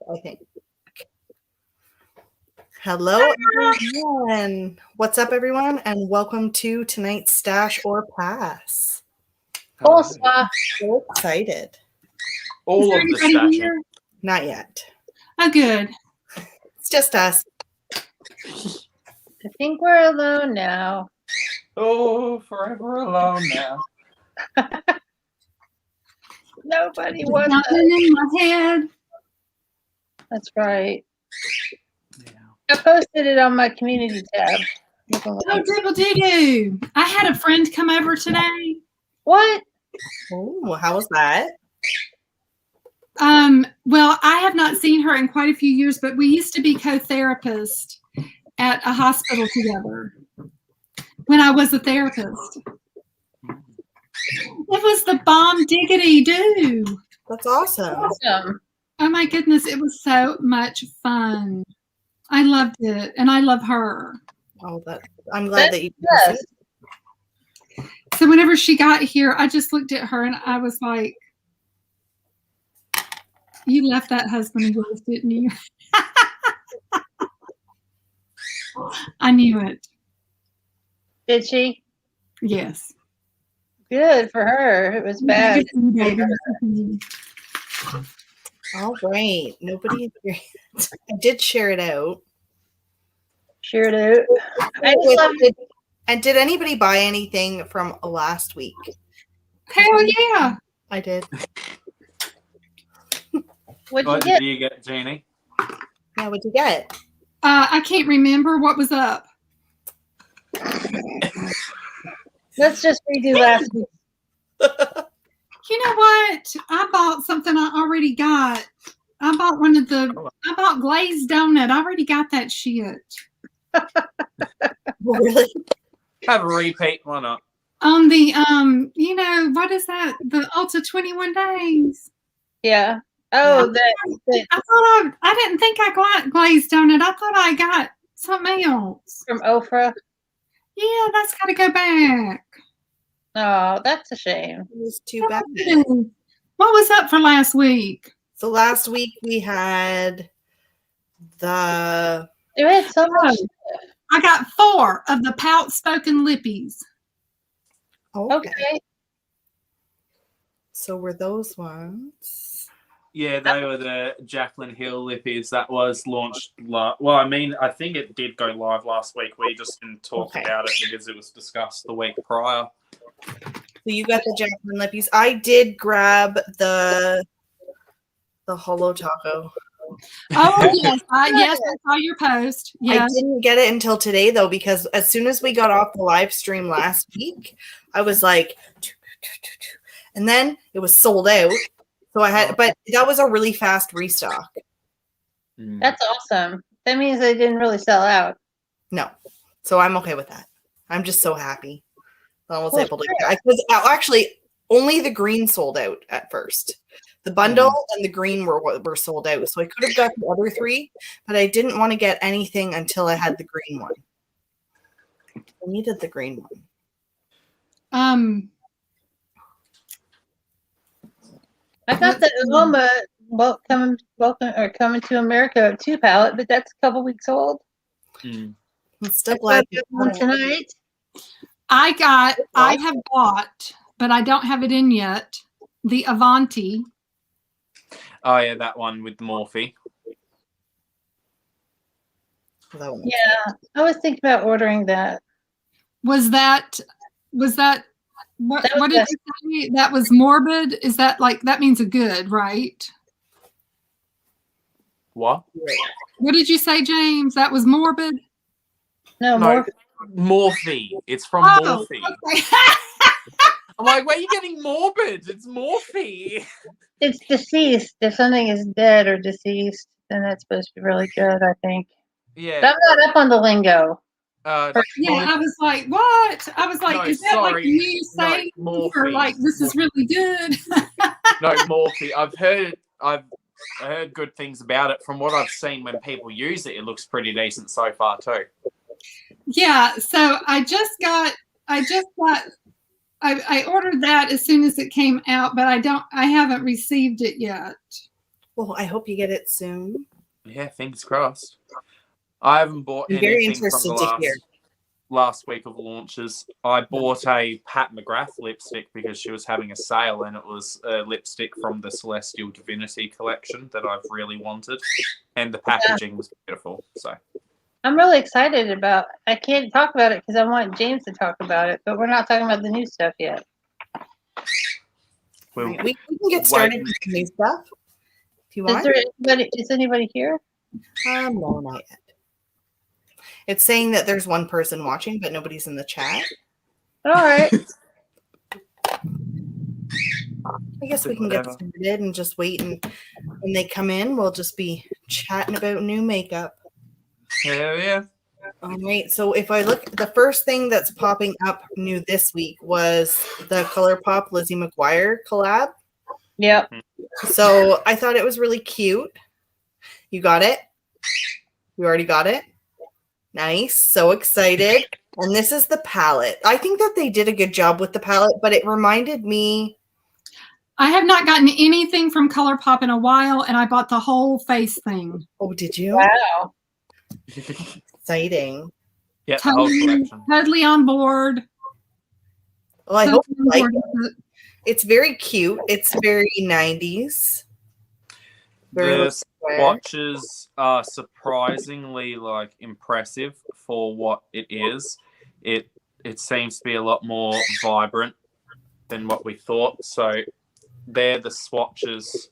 I think. Hello, everyone. What's up, everyone? And welcome to tonight's Stash or Pass. Hello. So excited. All of the stashing. Not yet. Oh, good. It's just us. I think we're alone now. Oh, forever alone now. Nobody wants Nothing in my head. That's right. Yeah. I posted it on my community tab. Oh, diddle-doo-doo. I had a friend come over today. What? Oh, how was that? Well, I have not seen her in quite a few years, but we used to be co-therapists at a hospital together when I was a therapist. It was the bomb diggity do. That's awesome. Awesome. Oh my goodness, it was so much fun. I loved it, and I love her. Oh, I'm glad that you Yes. So whenever she got here, I just looked at her and I was like, "You left that husband of yours, didn't you?" I knew it. Did she? Yes. Good for her. It was bad. All right. Nobody. I did share it out. Sure do. I just love it. And did anybody buy anything from last week? Hell yeah. I did. What'd you What get? did you get, Jeannie? Yeah, what'd you get? I can't remember what was up. Let's just redo last week. You know what? I bought something I already got. I bought glazed donut. I already got that shit. Really? Have a repeat, why not? On the what is that? The Ulta 21 days. Yeah. Oh, I thought I didn't think I got glazed donut. I thought I got something else. from Ofra. Yeah, that's gotta go back. Oh, that's a shame. It was too bad. What was up for last week? So last week we had the You had so much. I got 4 of the Pout Spoken Lippies. Okay. So were those ones? Yeah, they were the Jaclyn Hill lippies that was launched. I think it did go live last week. We just didn't talk about it because it was discussed the week prior. So you got the Jaclyn Lippies. I did grab the Holo Taco. Oh yes, I saw your post. I Yes. didn't get it until today though, because as soon as we got off the live stream last week, I was like, and then it was sold out. So but that was a really fast restock. That's awesome. That means they didn't really sell out. No, so I'm okay with that. I'm just so happy I was able to. Actually, only the green sold out at first. The bundle and the green were sold out. So I could have got the other 3, but I didn't want to get anything until I had the green one. I needed the green one. I got the Aroma Coming to America 2 palette, but that's a couple weeks old. I'm still glad you one tonight. I have bought, but I don't have it in yet. The Avanti. Oh yeah, that one with the Morphe. Yeah, I was thinking about ordering that. Was that what did you say? That was morbid? Is that that means a good, right? What? What did you say, James? That was morbid? No. Morphe. It's from Morphe. Okay. I'm like, where are you getting morbid? It's Morphe. It's deceased. If something is dead or deceased, then that's supposed to be really good, I think. Yeah. But I'm not up on the lingo. Yeah, I was like, what? I was like, No, is that sorry. like you saying for this is really good? No, Morphe. I've heard good things about it. From what I've seen when people use it, it looks pretty decent so far too. Yeah, so I ordered that as soon as it came out, but I haven't received it yet. Well, I hope you get it soon. Yeah, fingers crossed. I haven't bought I'm very anything from the interested to hear. last week of launches. I bought a Pat McGrath lipstick because she was having a sale, and it was a lipstick from the Celestial Divinity collection that I've really wanted, and the packaging was beautiful. So I'm really excited about. I can't talk about it because I want James to talk about it, but we're not talking about the new stuff yet. Right. We can get started with the new stuff if you want. Is anybody here? No, not yet. It's saying that there's one person watching, but nobody's in the chat. All right. I guess we can get started and just wait, and when they come in, we'll just be chatting about new makeup. hell yeah. All right. So if I look, the first thing that's popping up new this week was the ColourPop Lizzie McGuire collab. Yep. So I thought it was really cute. You got it? You already got it? Nice. So excited. And this is the palette. I think that they did a good job with the palette, but it reminded me. I have not gotten anything from ColourPop in a while, and I bought the whole face thing. Oh, did you? Wow. Exciting. Yeah, the whole collection. Totally on board. Well, I hope you like it. It's very cute. It's very 90s. The swatches are surprisingly impressive for what it is. It seems to be a lot more vibrant than what we thought. So they're the swatches.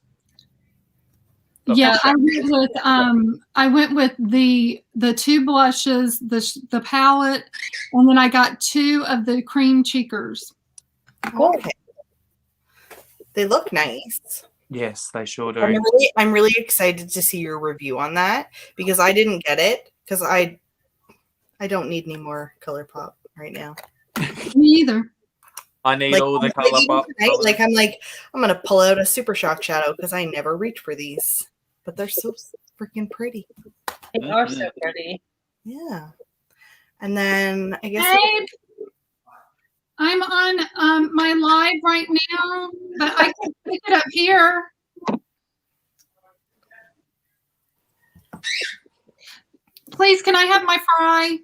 Yeah, I went with the two blushes, the palette, and then I got 2 of the cream cheekers. Okay. They look nice. Yes, they sure do. I'm really excited to see your review on that because I didn't get it because I don't need any more ColourPop right now. Me either. I need all the ColourPop. I'm gonna pull out a Super Shock shadow because I never reach for these, but they're so freaking pretty. They are so pretty. Yeah. And then I guess. Babe, I'm on my live right now, but I can pick it up here. Please, can I have my fry?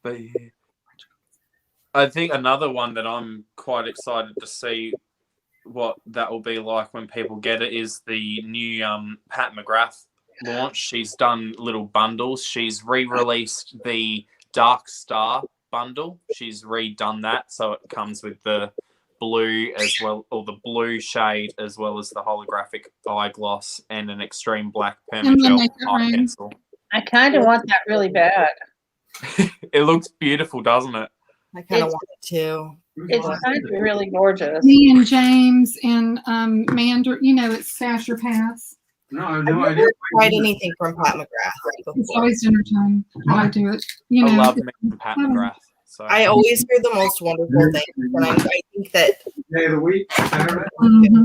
But yeah. I think another one that I'm quite excited to see what that will be like when people get it is the new Pat McGrath launch. She's done little bundles. She's re-released the Dark Star bundle. She's redone that so it comes with the blue as well, or the blue shade as well as the holographic eye gloss and an extreme black permagel eye pencil. I kind of want that really bad. It looks beautiful, doesn't it? I kind of want it too. It's kind of really gorgeous. Me and James and Mander, it's Sasher Pass. No, I have no idea. Tried anything from Pat McGrath. It's always dinner time. I do it. I love me some Pat McGrath. So. I always hear the most wonderful things, and I think that day of the week, Saturday. Mm-hmm.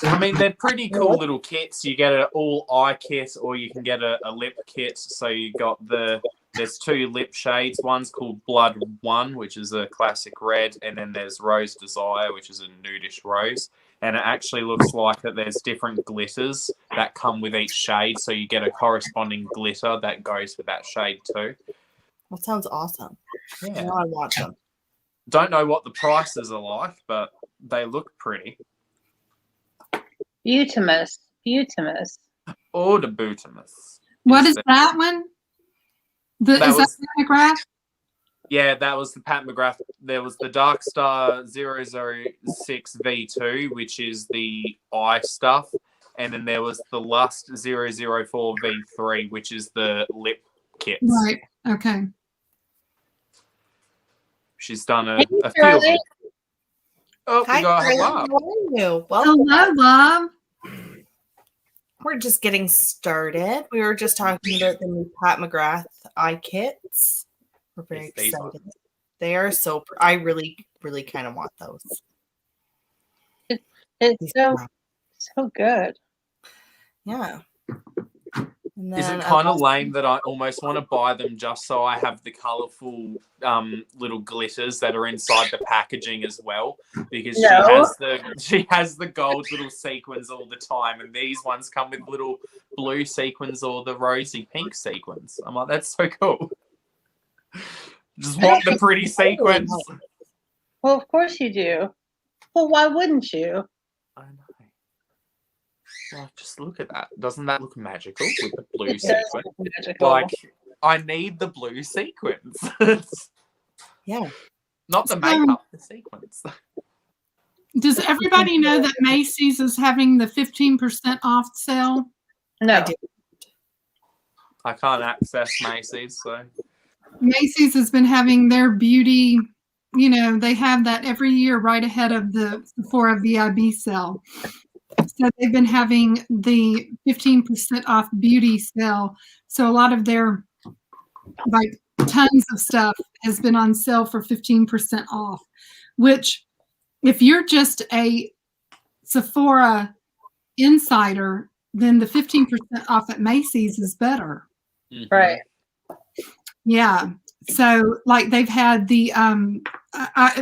I mean, they're pretty cool little kits. You get an all eye kit, or you can get a lip kit. So you got there's 2 lip shades. One's called Blood 1, which is a classic red, and then there's Rose Desire, which is a nudish rose. And it actually looks like that there's different glitters that come with each shade, so you get a corresponding glitter that goes with that shade too. That sounds awesome. Yeah. Now I want them. Don't know what the prices are like, but they look pretty. Beautimus. Or the Beautimus. What is that one? Is that McGrath? Yeah, that was the Pat McGrath. There was the Dark Star 006 V2, which is the eye stuff. And then there was the Lust 004 V3, which is the lip kits. Right. Okay. She's done a few of them. Oh, Hi, we got Charlie. Huda. How are you? Hello, love. We're just getting started. We were just talking about the new Pat McGrath eye kits. We're very excited. They are so. I really, really kind of want those. It's so good. Yeah. And Is then it kind of lame that I almost want to buy them just so I have the colourful little glitters that are inside the packaging as well? Because she has the gold little sequins all the time, and these ones come with little blue sequins or the rosy pink sequins. I'm like, that's so cool. Just want the pretty sequins. Well, of course you do. Well, why wouldn't you? I know. Well, just look at that. Doesn't that look magical with the blue It does sequin? look magical. Like, I need the blue sequins. Yeah. Not the makeup, the sequins. Does everybody know that Macy's is having the 15% off sale? No. I can't access Macy's, so. Macy's has been having their beauty, they have that every year right ahead of the Sephora VIB sale. So they've been having the 15% off beauty sale. So a lot of their, like, tons of stuff has been on sale for 15% off, which if you're just a Sephora insider, then the 15% off at Macy's is better. Mm-hmm. Right. Yeah. So like they've had the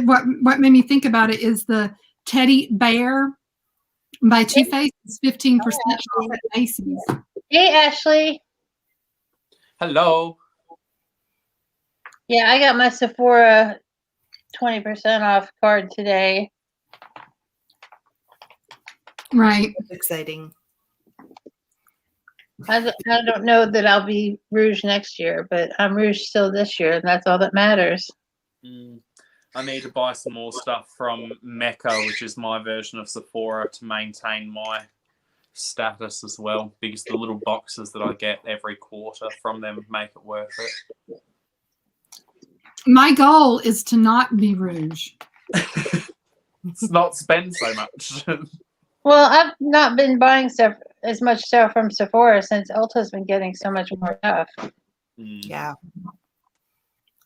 what made me think about it is the Teddy Bear by Too Faced is 15% off at Macy's. Hey, Ashley. Hello. Yeah, I got my Sephora 20% off card today. Right. That's exciting. I don't know that I'll be Rouge next year, but I'm Rouge still this year, and that's all that matters. I need to buy some more stuff from Mecca, which is my version of Sephora, to maintain my status as well, because the little boxes that I get every quarter from them make it worth it. My goal is to not be Rouge. It's not spend so much. Well, I've not been buying as much stuff from Sephora since Ulta's been getting so much more stuff. Yeah.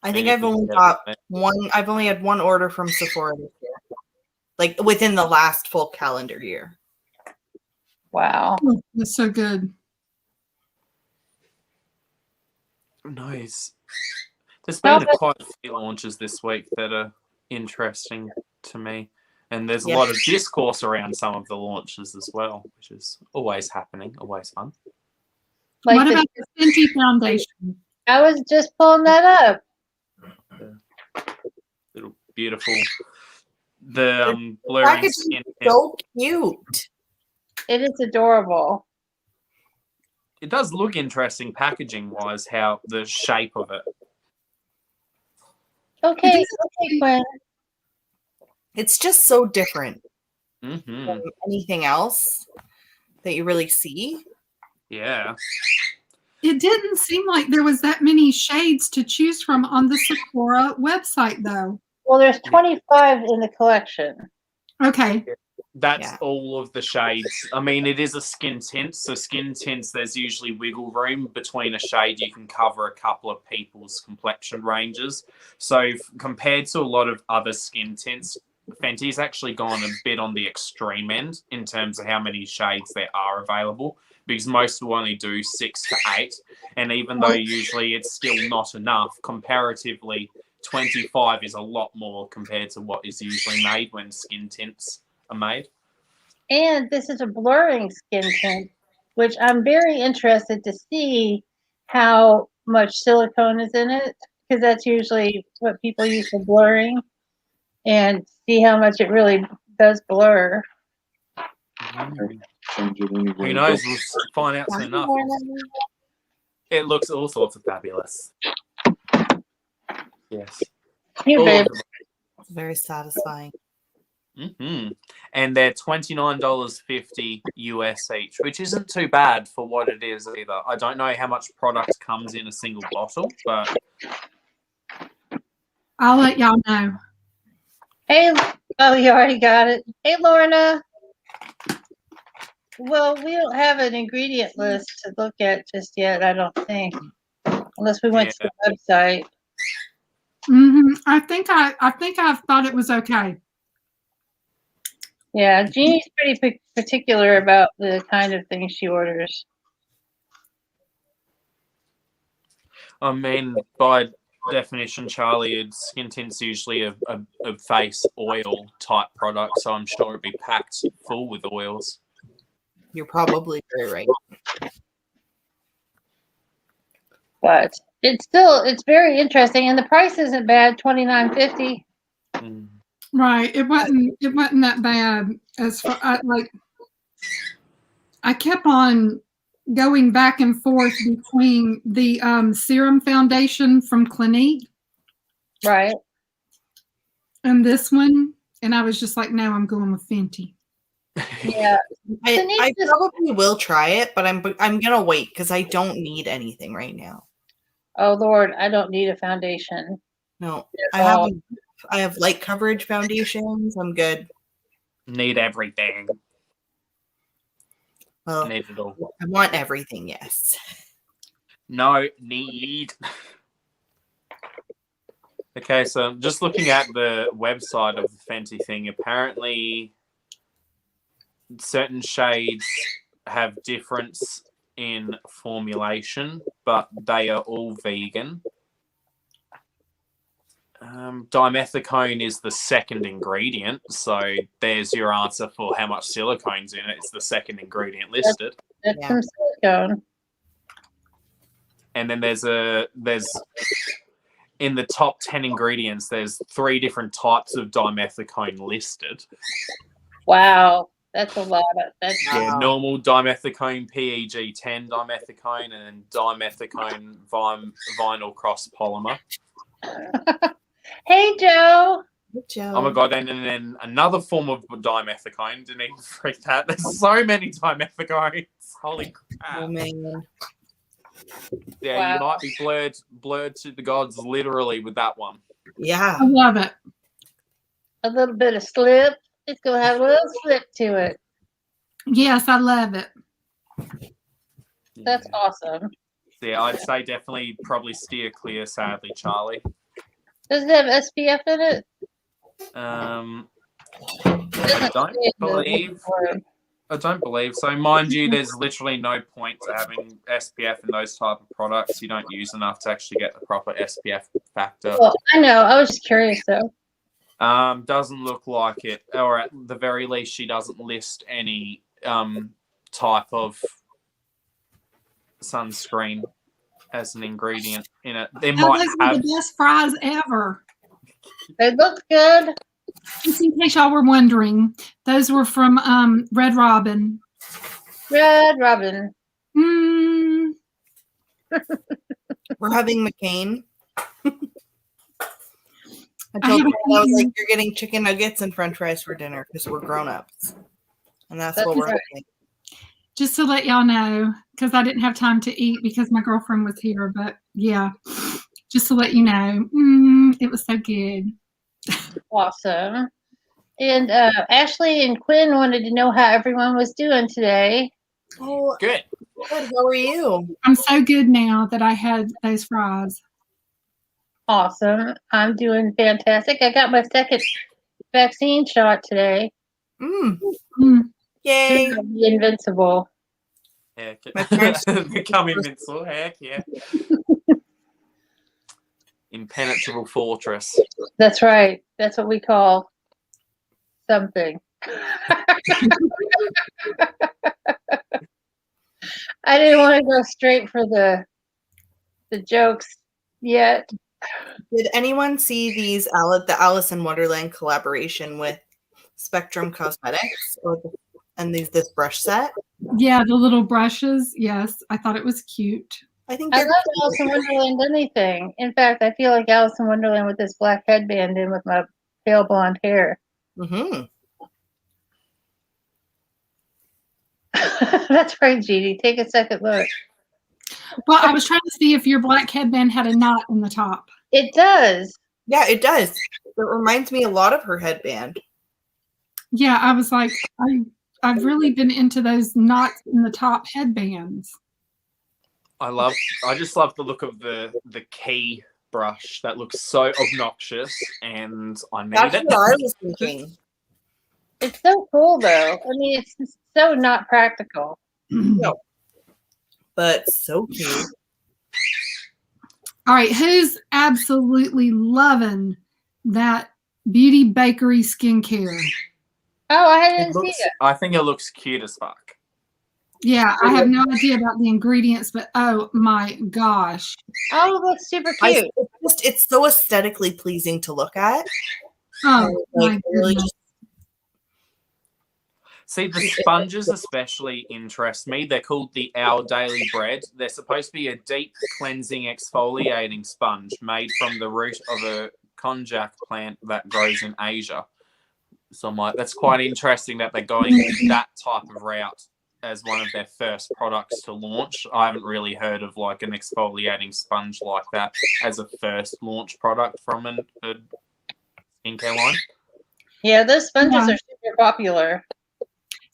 I think I've only had one order from Sephora this year. Like within the last full calendar year. Wow. That's so good. Nice. There's been quite a few launches this week that are interesting to me. And there's a lot of discourse around some of the launches as well, which is always happening, always fun. Like what about the Fenty foundation? I was just pulling that up. Little beautiful. The blurring skin. So cute. It is adorable. It does look interesting packaging wise, how the shape of it. Okay, Quinn. It's just so different Mm-hmm. than anything else that you really see. Yeah. It didn't seem like there was that many shades to choose from on the Sephora website, though. Well, there's 25 in the collection. Okay. That's all of the shades. I mean, it is a skin tint. So skin tints, there's usually wiggle room between a shade. You can cover a couple of people's complexion ranges. So compared to a lot of other skin tints, Fenty's actually gone a bit on the extreme end in terms of how many shades there are available, because most will only do 6 to 8. And even though usually it's still not enough, comparatively, 25 is a lot more compared to what is usually made when skin tints are made. And this is a blurring skin tint, which I'm very interested to see how much silicone is in it, because that's usually what people use for blurring, and see how much it really does blur. Who knows? We'll find out soon enough. It looks all sorts of fabulous. Yes. Here, babe. It's very satisfying. Mm-hmm. And they're $29.50 US each, which isn't too bad for what it is either. I don't know how much product comes in a single bottle, but I'll let y'all know. Hey, oh, you already got it. Hey, Lorna. Well, we don't have an ingredient list to look at just yet, I don't think, unless we went to the website. Mm-hmm. I think I thought it was okay. Yeah, Jeannie's pretty particular about the kind of things she orders. I mean, by definition, Charlie, skin tint's usually a face oil type product, so I'm sure it'd be packed full with oils. You're probably very right. But it's very interesting, and the price isn't bad, $29.50. Right. It wasn't that bad as far I kept on going back and forth between the serum foundation from Clinique Right. and this one, and I was just like, no, I'm going with Fenty. Yeah. I probably will try it, but I'm gonna wait because I don't need anything right now. Oh Lord, I don't need a foundation. No, I have light coverage foundations. I'm good. Need everything. Well, Need it all. I want everything. Yes. No need. Okay, so I'm just looking at the website of the Fenty thing. Apparently, certain shades have difference in formulation, but they are all vegan. Dimethicone is the second ingredient, so there's your answer for how much silicone's in it. It's the second ingredient listed. That's some silicone. And then there's in the top 10 ingredients, there's 3 different types of dimethicone listed. Wow, that's a lot. Yeah, normal dimethicone, PEG10 dimethicone, and dimethicone vinyl cross polymer. Hey, Joe. Oh my god, and then another form of dimethicone. Didn't even freak that. There's so many dimethicones. Holy crap. Oh man. Yeah, wow. You might be blurred to the gods literally with that one. Yeah. I love it. A little bit of slip. It's going to have a little slip to it. Yes, I love it. That's awesome. Yeah, I'd say definitely probably steer clear, sadly, Charlie. Does it have SPF in it? I don't believe so. Mind you, there's literally no point to having SPF in those type of products. You don't use enough to actually get the proper SPF factor. Well, I know. I was just curious, though. Doesn't look like it. Or at the very least, she doesn't list any type of sunscreen as an ingredient in it. They might have the best fries ever. They look good. Just in case y'all were wondering, those were from Red Robin. Red Robin. Mm. We're having McCain. I told her, I was like, you're getting chicken nuggets and french fries for dinner because we're grown-ups. And that's what we're having. Just to let y'all know, because I didn't have time to eat because my girlfriend was here. But yeah, just to let you know, it was so good. Awesome. And Ashley and Quinn wanted to know how everyone was doing today. Oh, good. Good. How are you? I'm so good now that I had those fries. Awesome. I'm doing fantastic. I got my second vaccine shot today. Yay. Be invincible. Heck. Become invincible. Heck yeah. Impenetrable fortress. That's right. That's what we call something. I didn't want to go straight for the jokes yet. Did anyone see the Alice in Wonderland collaboration with Spectrum Cosmetics and this brush set? Yeah, the little brushes. Yes, I thought it was cute. I love Alice in Wonderland anything. In fact, I feel like Alice in Wonderland with this black headband and with my pale blonde hair. Mm-hmm. That's right, Jeannie. Take a second look. Well, I was trying to see if your black headband had a knot in the top. It does. Yeah, it does. It reminds me a lot of her headband. Yeah, I was like, I've really been into those knots in the top headbands. I just love the look of the key brush. That looks so obnoxious, and I need it. That's what I was thinking. It's so cool, though. I mean, it's so not practical. No. But so cute. All right, who's absolutely loving that Beauty Bakery skincare? Oh, I It didn't see looks, it. I think it looks cute as fuck. Yeah, I have no idea about the ingredients, but oh my gosh. Oh, that's super cute. It's so aesthetically pleasing to look at. Oh my Like really goodness. just See, the sponges especially interest me. They're called the Our Daily Bread. They're supposed to be a deep cleansing exfoliating sponge made from the root of a konjac plant that grows in Asia. So I'm like, that's quite interesting that they're going that type of route as one of their first products to launch. I haven't really heard of like an exfoliating sponge like that as a first launch product from a skincare line. Yeah, those sponges Yeah. are super popular.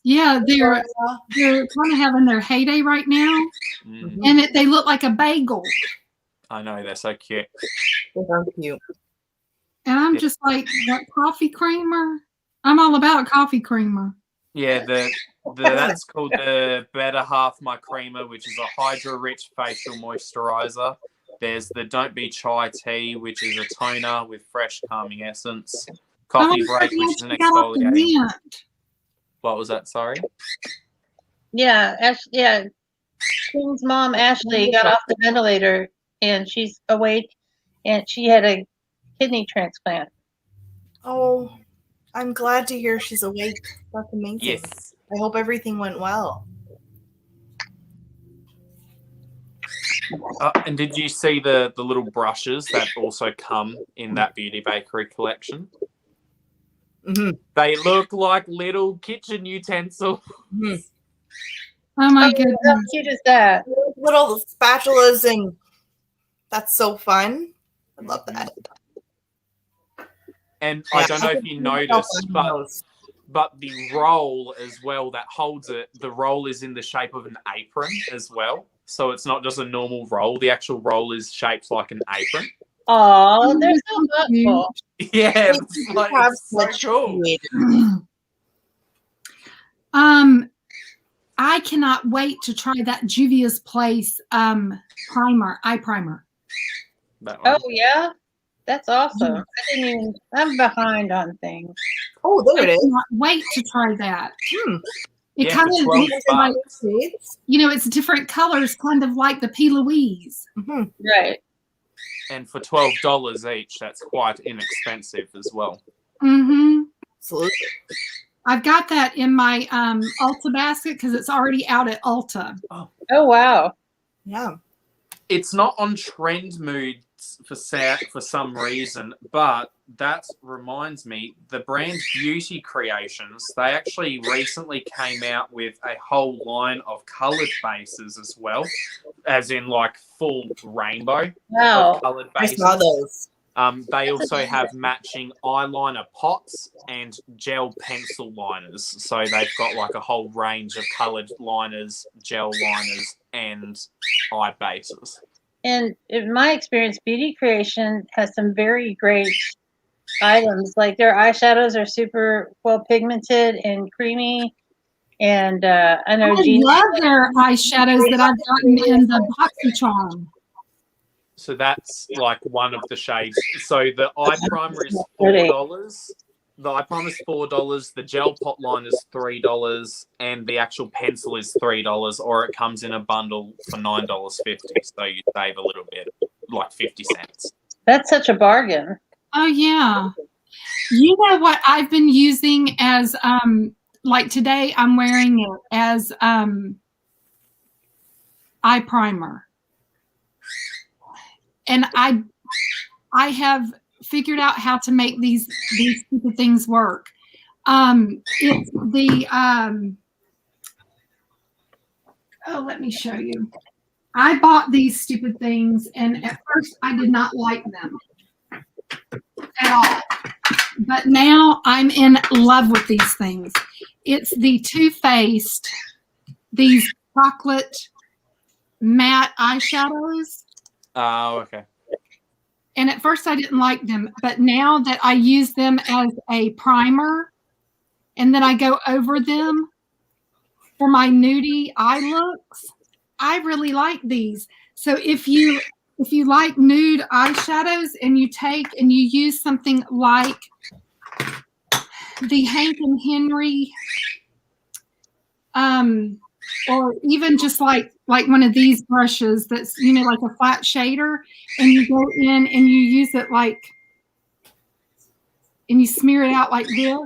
Yeah, they're kind of having their heyday right now, and they look like a bagel. I know, they're so cute. they're cute. And I'm just like, that coffee creamer? I'm all about coffee creamer. Yeah, that's called the Better Half My Creamer, which is a hydro-rich facial moisturizer. There's the Don't Be Chai Tea, which is a toner with fresh calming essence. Coffee Break, which is an exfoliating. What was that? Sorry. Yeah, King's mom Ashley got off the ventilator and she's awake, and she had a kidney transplant. Oh, I'm glad to hear she's awake. That's amazing. Yes. I hope everything went well. And did you see the little brushes that also come in that Beauty Bakery collection? Mm-hmm. They look like little kitchen utensils. Mm-hmm. Oh my goodness. How cute is that? Little spatulas, and that's so fun. I love that. And I don't know if you noticed, but the roll as well that holds it, the roll is in the shape of an apron as well. So it's not just a normal roll. The actual roll is shaped like an apron. Oh, they're so thoughtful. Yeah, it's so cool. I cannot wait to try that Juvia's Place eye primer. Oh yeah, that's awesome. I'm behind on things. Oh, there it is. I cannot wait to try that. It Yeah, kind of for looks like, shades. it's different colors, kind of like the P. Louise. Mm-hmm. Right. And for $12 each, that's quite inexpensive as well. Mm-hmm. Absolutely. I've got that in my Ulta basket because it's already out at Ulta. Oh wow. Yeah. It's not on trend moods for some reason, but that reminds me, the brand Beauty Creations, they actually recently came out with a whole line of colored bases as well, as in like full rainbow of colored bases. I saw those. They also have matching eyeliner pots and gel pencil liners. So they've got like a whole range of colored liners, gel liners, and eye bases. And in my experience, Beauty Creation has some very great items. Like their eyeshadows are super well pigmented and creamy. And I know Jeannie love their eyeshadows that I've gotten in the BoxyCharm. So that's like one of the shades. So the eye primer is $4. The eye primer is $4. The gel pot line is $3, and the actual pencil is $3, or it comes in a bundle for $9.50. So you save a little bit, like 50 cents. That's such a bargain. Oh yeah. You know what I've been using as like today I'm wearing it as eye primer. And I have figured out how to make these stupid things work. It's the let me show you. I bought these stupid things, and at first I did not like them at all. But now I'm in love with these things. It's the Too Faced, these chocolate matte eyeshadows. Oh, okay. And at first I didn't like them, but now that I use them as a primer and then I go over them for my nudie eye looks, I really like these. So if you if you like nude eyeshadows and you take and you use something like the Hank and Henry, or even just like one of these brushes that's, you know, like a flat shader, and you go in and you use it like, and you smear it out like this.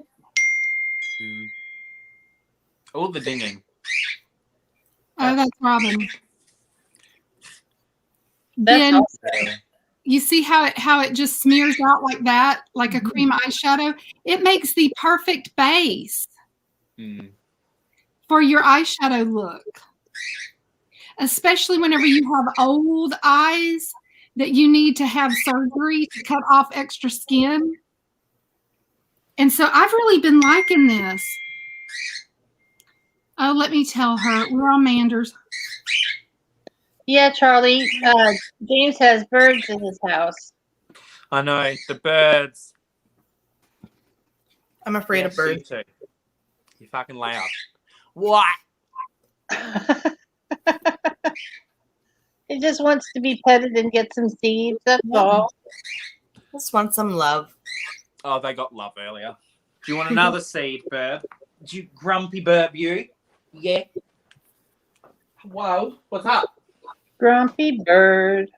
All the dinging. Oh, that's Robin. That's Then awesome. you see how it just smears out like that, like a cream eyeshadow. It makes the perfect base for your eyeshadow look, especially whenever you have old eyes that you need to have surgery to cut off extra skin. And so I've really been liking this. Oh, let me tell her. We're on Manders. Yeah, Charlie. James has birds in his house. I know, the birds. I'm afraid of birds. You too. You're fucking loud. What? He just wants to be petted and get some seeds. That's all. Just want some love. Oh, they got love earlier. Do you want another seed, bird? Do you grumpy bird, you? Yeah. Whoa, what's up? Grumpy bird.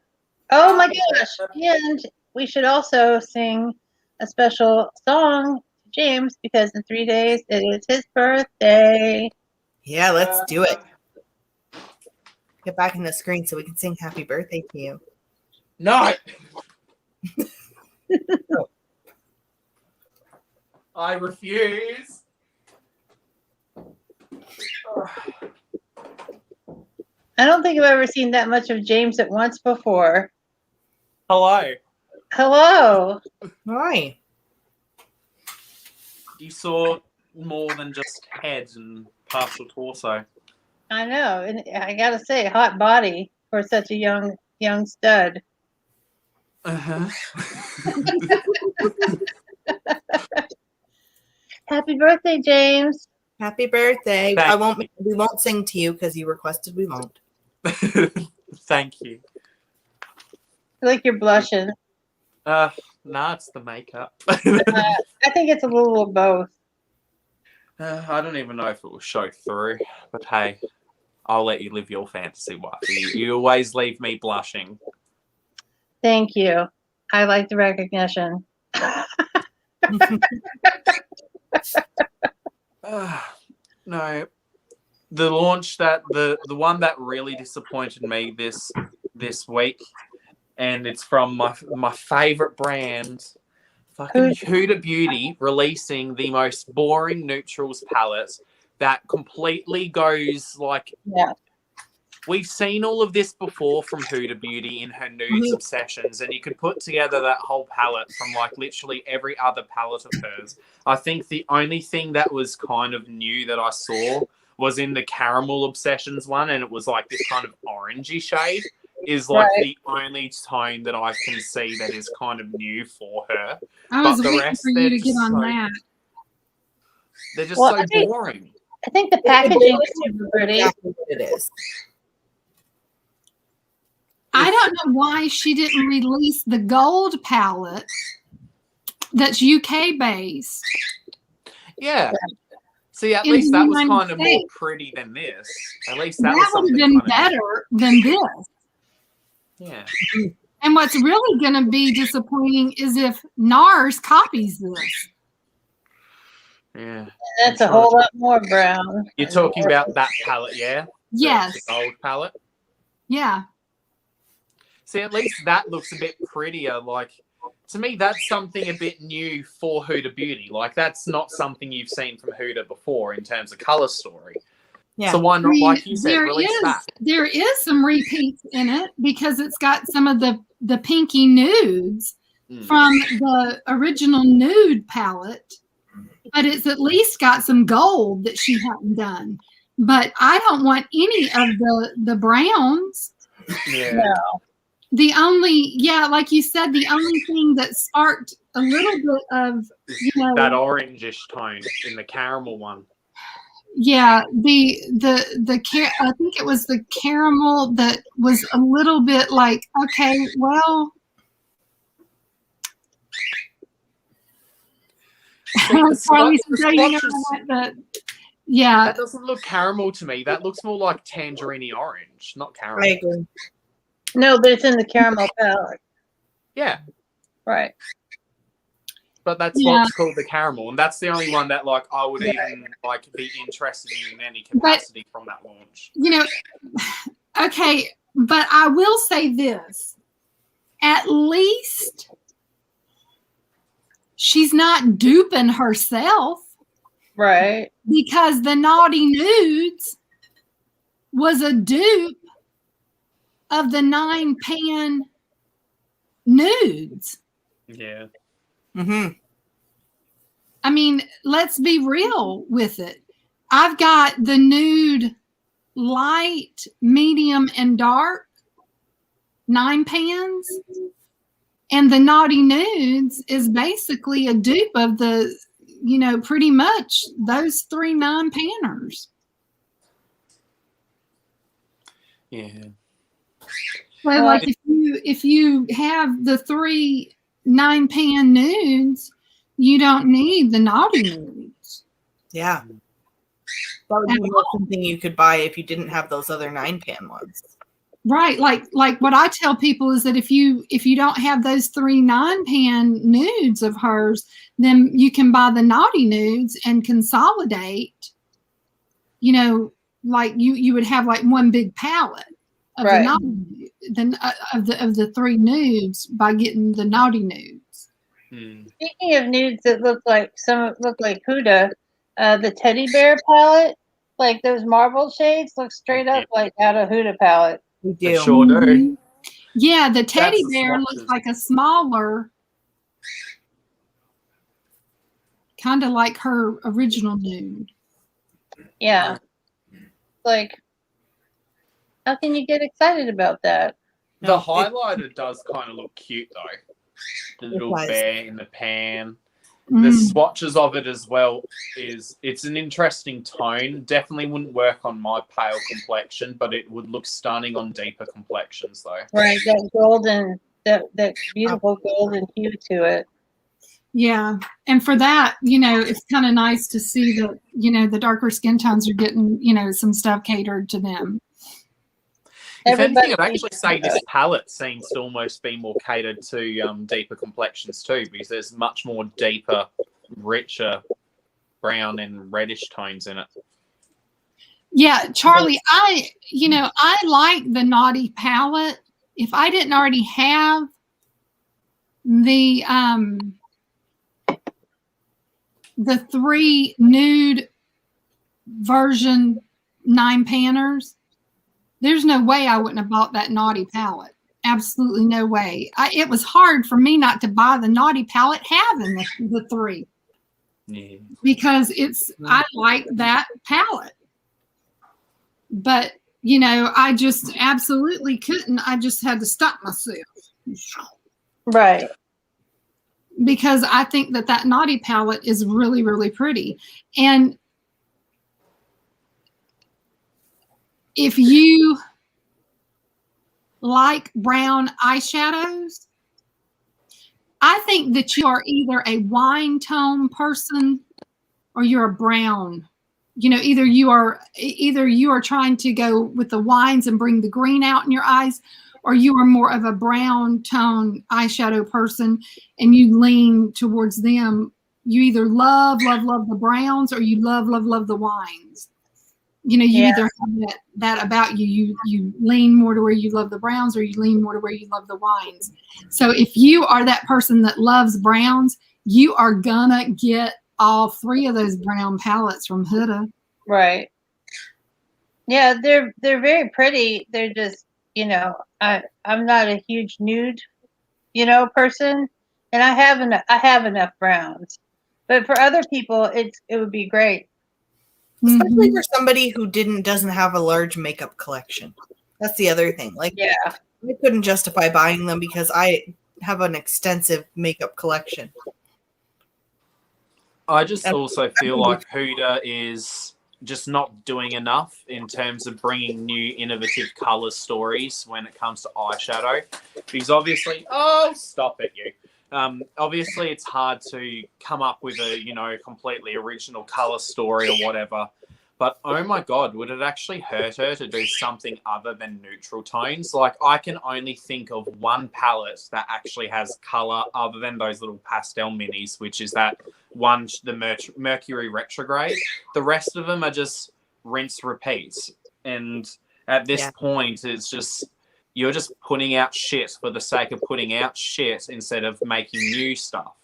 Oh my gosh. And we should also sing a special song to James because in 3 days it is his birthday. Yeah, let's do it. Get back in the screen so we can sing happy birthday to you. No. I refuse. I don't think I've ever seen that much of James at once before. Hello. Hello. Hi. You saw more than just head and partial torso. I know. And I gotta say, hot body for such a young stud. Uh-huh. Happy birthday, James. Happy birthday. Thank We won't sing to you because you requested we won't. Thank you. I like you're blushing. Nah, it's the makeup. I think it's a little of both. I don't even know if it will show through, but hey, I'll let you live your fantasy, wifey. You always leave me blushing. Thank you. I like the recognition. No, the launch that the one that really disappointed me this week, and it's from my favorite brand, fucking Huda Beauty, releasing the most boring neutrals palette that completely goes like. Yeah. We've seen all of this before from Huda Beauty in her nudes obsessions, and you could put together that whole palette from like literally every other palette of hers. I think the only thing that was kind of new that I saw was in the caramel obsessions one, and it was like this kind of orangey shade is like the only tone that I can see that is kind of new for her. I was But the waiting rest, for you they're to get just on so- that. They're just Well, so I think- boring. I think the packaging is super pretty. Exactly what it is. I don't know why she didn't release the gold palette that's UK based. Yeah. See, at In least the that was United kind of more States. pretty than this. At least that, That was would something have been kind of better than this. Yeah. And what's really going to be disappointing is if NARS copies this. Yeah. That's a whole lot more brown. You're talking about that palette, yeah? Yes. The gold palette. Yeah. See, at least that looks a bit prettier. Like, to me, that's something a bit new for Huda Beauty. Like, that's not something you've seen from Huda before in terms of color story. Yeah. So why not, like you said, there release that? There is some repeats in it because it's got some of the pinky nudes from the original nude palette, but it's at least got some gold that she hadn't done. But I don't want any of the browns. Yeah. No. The only, like you said, the only thing that sparked a little bit of, That orangish tone in the caramel one. Yeah, I think it was the caramel that was a little bit like, okay, well, Charlie's saying that, yeah. That doesn't look caramel to me. That looks more like tangerine orange, not caramel. I agree. No, but it's in the caramel palette. Yeah, Right. but that's what's called the caramel, and that's the only one that like I would even like be interested in any capacity from that launch. You know, okay, but I will say this: at least she's not duping herself, Right. because the Naughty Nudes was a dupe of the 9-pan nudes. Yeah. Mm-hmm. I mean, let's be real with it. I've got the nude light, medium, and dark 9-pans. And the Naughty Nudes is basically a dupe of the, pretty much those 3 9-panners. Yeah. So, like, if you have the 3 9-pan nudes, you don't need the Naughty Nudes. Yeah. That would be something you could buy if you didn't have those other 9-pan ones. Right. Like what I tell people is that if you don't have those 3 9-pan nudes of hers, then you can buy the Naughty Nudes and consolidate, like you would have like one big palette of Right. of the 3 nudes by getting the Naughty Nudes. Speaking of nudes that look like Huda, the teddy bear palette, like those marble shades, look straight up like out of Huda palette. We They do. sure do. Yeah, the teddy That's bear looks like a smaller, kind of like her original nude. Yeah. Like, how can you get excited about that? The highlighter does kind of look cute though. The little bear in the pan. The swatches of it as well it's an interesting tone. Definitely wouldn't work on my pale complexion, but it would look stunning on deeper complexions though. Right, that golden, that beautiful golden hue to it. Yeah, and for that, it's kind of nice to see that the darker skin tones are getting some stuff catered to them. If anything, I'd actually say this palette seems to almost be more catered to deeper complexions too, because there's much more deeper, richer brown and reddish tones in it. Yeah, Charlie, I like the Naughty palette. If I didn't already have the 3 nude version 9-panners, there's no way I wouldn't have bought that Naughty palette. Absolutely no way. It was hard for me not to buy the Naughty palette having the 3. Yeah. Because I like that palette. But, I just absolutely couldn't. I just had to stop myself. Right. Because I think that Naughty palette is really, really pretty. And if you like brown eyeshadows, I think that you are either a wine tone person or you're a brown. Either you are trying to go with the wines and bring the green out in your eyes, or you are more of a brown tone eyeshadow person and you lean towards them. You either love the browns or you love the wines. You either have that about you. You lean more to where you love the browns or you lean more to where you love the wines. So if you are that person that loves browns, you are gonna get all 3 of those brown palettes from Huda. Right. Yeah, they're very pretty. They're just, I'm not a huge nude, person, and I have enough browns. But for other people, it would be great. Especially for somebody who doesn't have a large makeup collection. That's the other thing. Like, yeah, I couldn't justify buying them because I have an extensive makeup collection. I just also feel like Huda is just not doing enough in terms of bringing new innovative color stories when it comes to eyeshadow, because obviously, oh, stop it, you. Obviously, it's hard to come up with a completely original color story or whatever. But oh my God, would it actually hurt her to do something other than neutral tones? Like, I can only think of one palette that actually has color other than those little pastel minis, which is that one, the Mercury retrograde. The rest of them are just rinse repeats. And at this point, it's just, you're just putting out shit for the sake of putting out shit instead of making new stuff.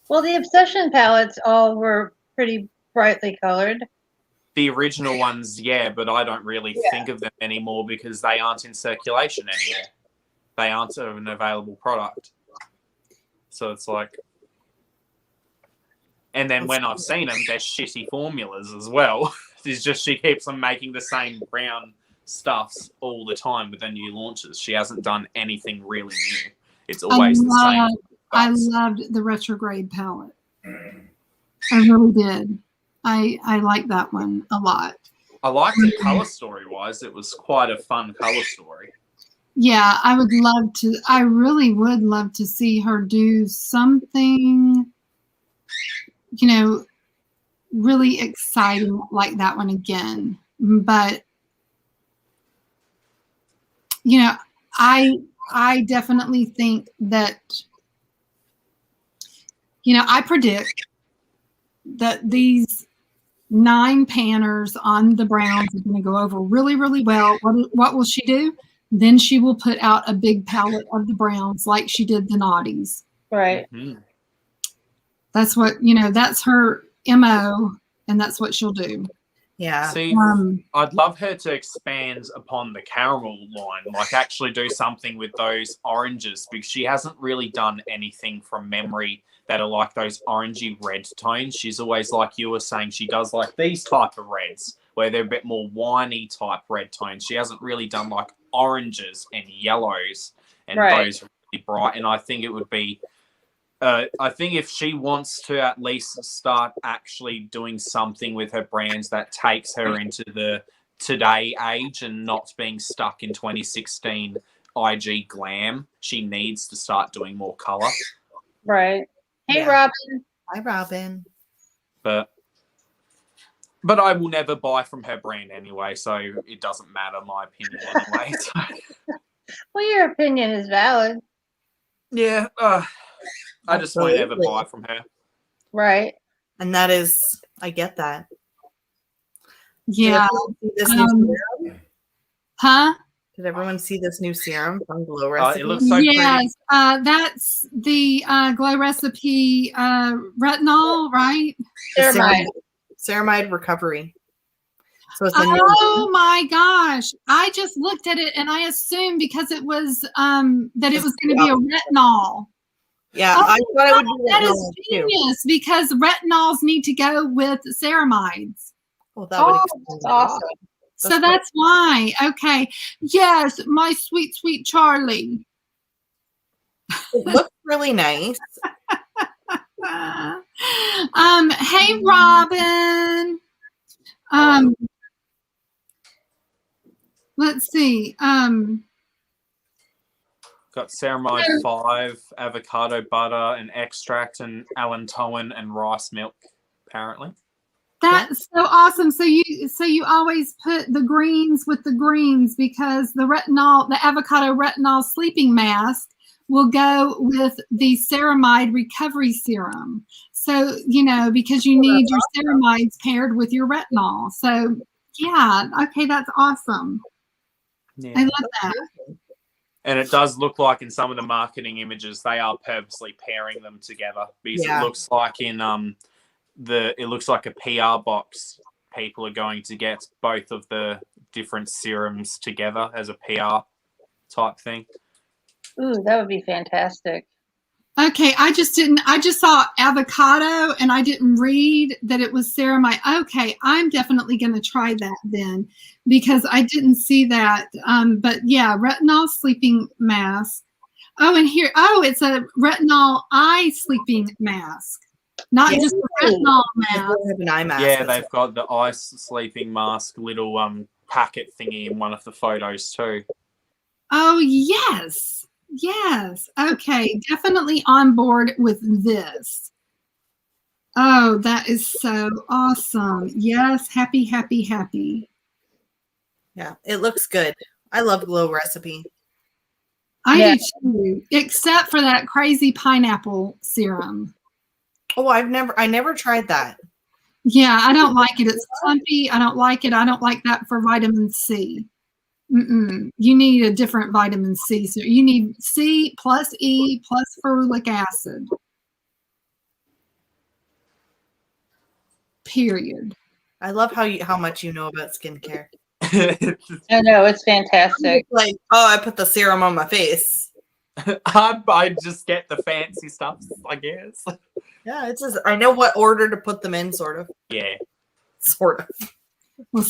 Well, the Obsession palettes all were pretty brightly colored. The original ones, yeah, but I don't really think of them anymore because they aren't in circulation anymore. They aren't an available product. So it's like... And then when I've seen them, they're shitty formulas as well. It's just she keeps on making the same brown stuffs all the time with her new launches. She hasn't done anything really new. It's always the same. I loved the retrograde palette. I really did. I like that one a lot. I liked it color story wise. It was quite a fun color story. Yeah, I really would love to see her do something, really exciting like that one again. But, I definitely think that, I predict that these 9 panners on the browns are going to go over really, really well. What will she do? Then she will put out a big palette of the browns like she did the naughties. Right. Mm-hmm. That's what, that's her MO, and that's what she'll do. Yeah. See, I'd love her to expand upon the caramel line, like actually do something with those oranges, because she hasn't really done anything from memory that are like those orangey red tones. She's always, like you were saying, she does like these type of reds where they're a bit more winey type red tones. She hasn't really done like oranges and yellows and those really bright. And I think it would be, I think if she wants to at least start actually doing something with her brands that takes her into the today age and not being stuck in 2016 IG glam, she needs to start doing more color. Right. Hey, Robin. Hi, Robin. But I will never buy from her brand anyway, so it doesn't matter my opinion anyway. So. Well, your opinion is valid. Yeah, I just won't ever buy from her. Right. And that is, I get that. Yeah. Did everyone see this new serum? Huh? Did everyone see this new serum from Glow Recipe? It looks so pretty. Yes, that's the Glow Recipe retinol, right? Ceramide Recovery. So it's my gosh. I just looked at it and I assumed because it was that it was going to be a retinol. Yeah, I thought it would be that is genius too. Because retinols need to go with ceramides. Well, that would that's awesome. So that's why. Okay. Yes, my sweet, sweet Charlie. It looks really nice. Hey, Robin. Let's see. Got ceramide 5, avocado butter, and extract, and allantoin and rice milk, apparently. That's so awesome. So you always put the greens with the greens because the avocado retinol sleeping mask will go with the ceramide recovery serum. So, because you need your ceramides paired with your retinol. So, yeah, okay, that's awesome. Yeah. I love that. And it does look like in some of the marketing images, they are purposely pairing them together because it looks like it looks like a PR box. People are going to get both of the different serums together as a PR type thing. Ooh, that would be fantastic. Okay, I just saw avocado and I didn't read that it was ceramide. Okay, I'm definitely going to try that then because I didn't see that. But yeah, retinol sleeping mask. Oh, and here, it's a retinol eye sleeping mask. Not just a retinol They mask. have an eye mask. Yeah, they've got the ice sleeping mask little packet thingy in one of the photos too. Oh, yes. Yes. Okay. Definitely on board with this. Oh, that is so awesome. Yes. Happy, happy, happy. Yeah, it looks good. I love Glow Recipe. I do too, except for that crazy pineapple serum. Oh, I never tried that. Yeah, I don't like it. It's clumpy. I don't like it. I don't like that for vitamin C. You need a different vitamin C. So you need C plus E plus ferulic acid. Period. I love how much you know about skincare. I know, it's fantastic. Like, oh, I put the serum on my face. I just get the fancy stuff, I guess. Yeah, it's just I know what order to put them in, sort of. Yeah. Sort of. Well,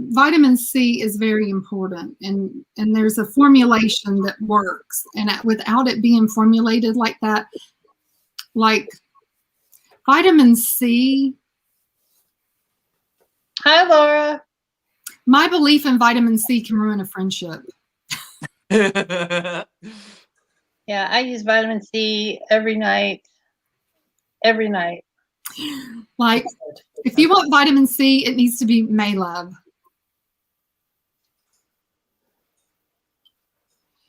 vitamin C is very important, and there's a formulation that works, and without it being formulated like that, like vitamin C. Hi, Laura. My belief in vitamin C can ruin a friendship. Yeah, I use vitamin C every night. Every night. Like, if you want vitamin C, it needs to be Maylove.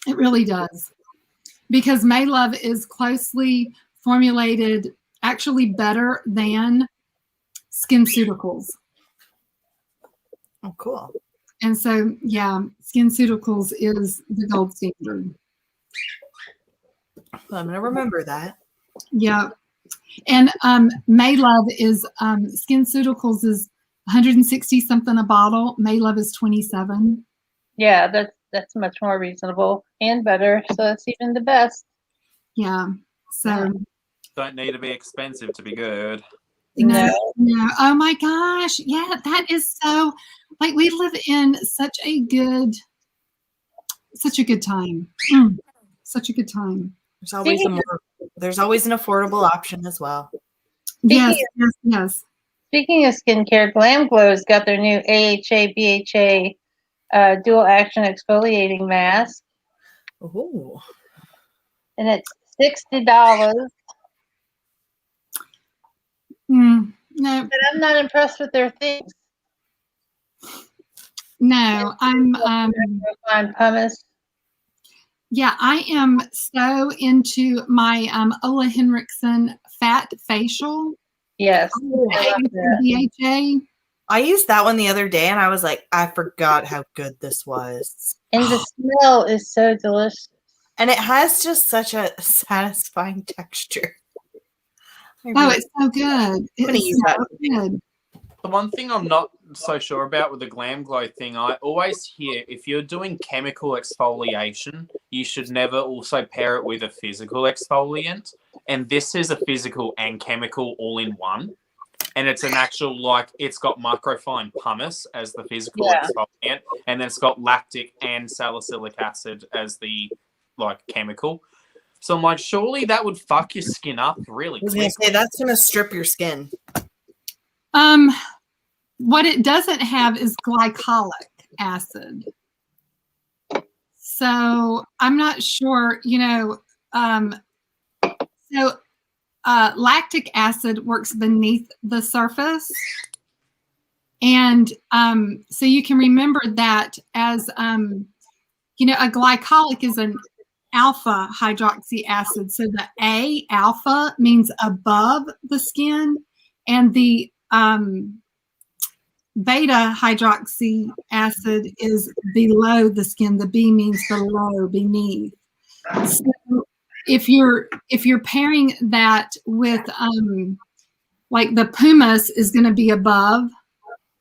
It really does. Because Maylove is closely formulated, actually better than SkinCeuticals. Oh, cool. And so, yeah, SkinCeuticals is the gold standard. I'm gonna remember that. Yeah. And Maylove is SkinCeuticals is 160 something a bottle. Maylove is 27. Yeah, that's much more reasonable and better. So that's even the best. Yeah. So Don't need to be expensive to be good. no. Oh my gosh. Yeah, that is so like we live in such a good time. Such a good time. There's always an affordable option as well. Yes. Speaking of skincare, Glam Glow's got their new AHA BHA dual action exfoliating mask, Ooh. and it's $60. No. But I'm not impressed with their things. No, I'm on pumice. yeah, I am so into my Ola Henriksen fat facial. Yes. BHA. I used that one the other day and I was like, I forgot how good this was. And the smell is so delicious. And it has just such a satisfying texture. It's so good. It's so good. The one thing I'm not so sure about with the Glam Glow thing, I always hear if you're doing chemical exfoliation, you should never also pair it with a physical exfoliant. And this is a physical and chemical all in one. And it's an actual, like, it's got microfine pumice as the physical exfoliant, and then it's got lactic and salicylic acid as the, like, chemical. So I'm like, surely that would fuck your skin up really quickly. I was gonna say, that's going to strip your skin. What it doesn't have is glycolic acid. So I'm not sure, lactic acid works beneath the surface. And so you can remember that as, a glycolic is an alpha hydroxy acid. So the A alpha means above the skin, and the beta hydroxy acid is below the skin. The B means below, beneath. So if you're pairing that with like the pumice is going to be above,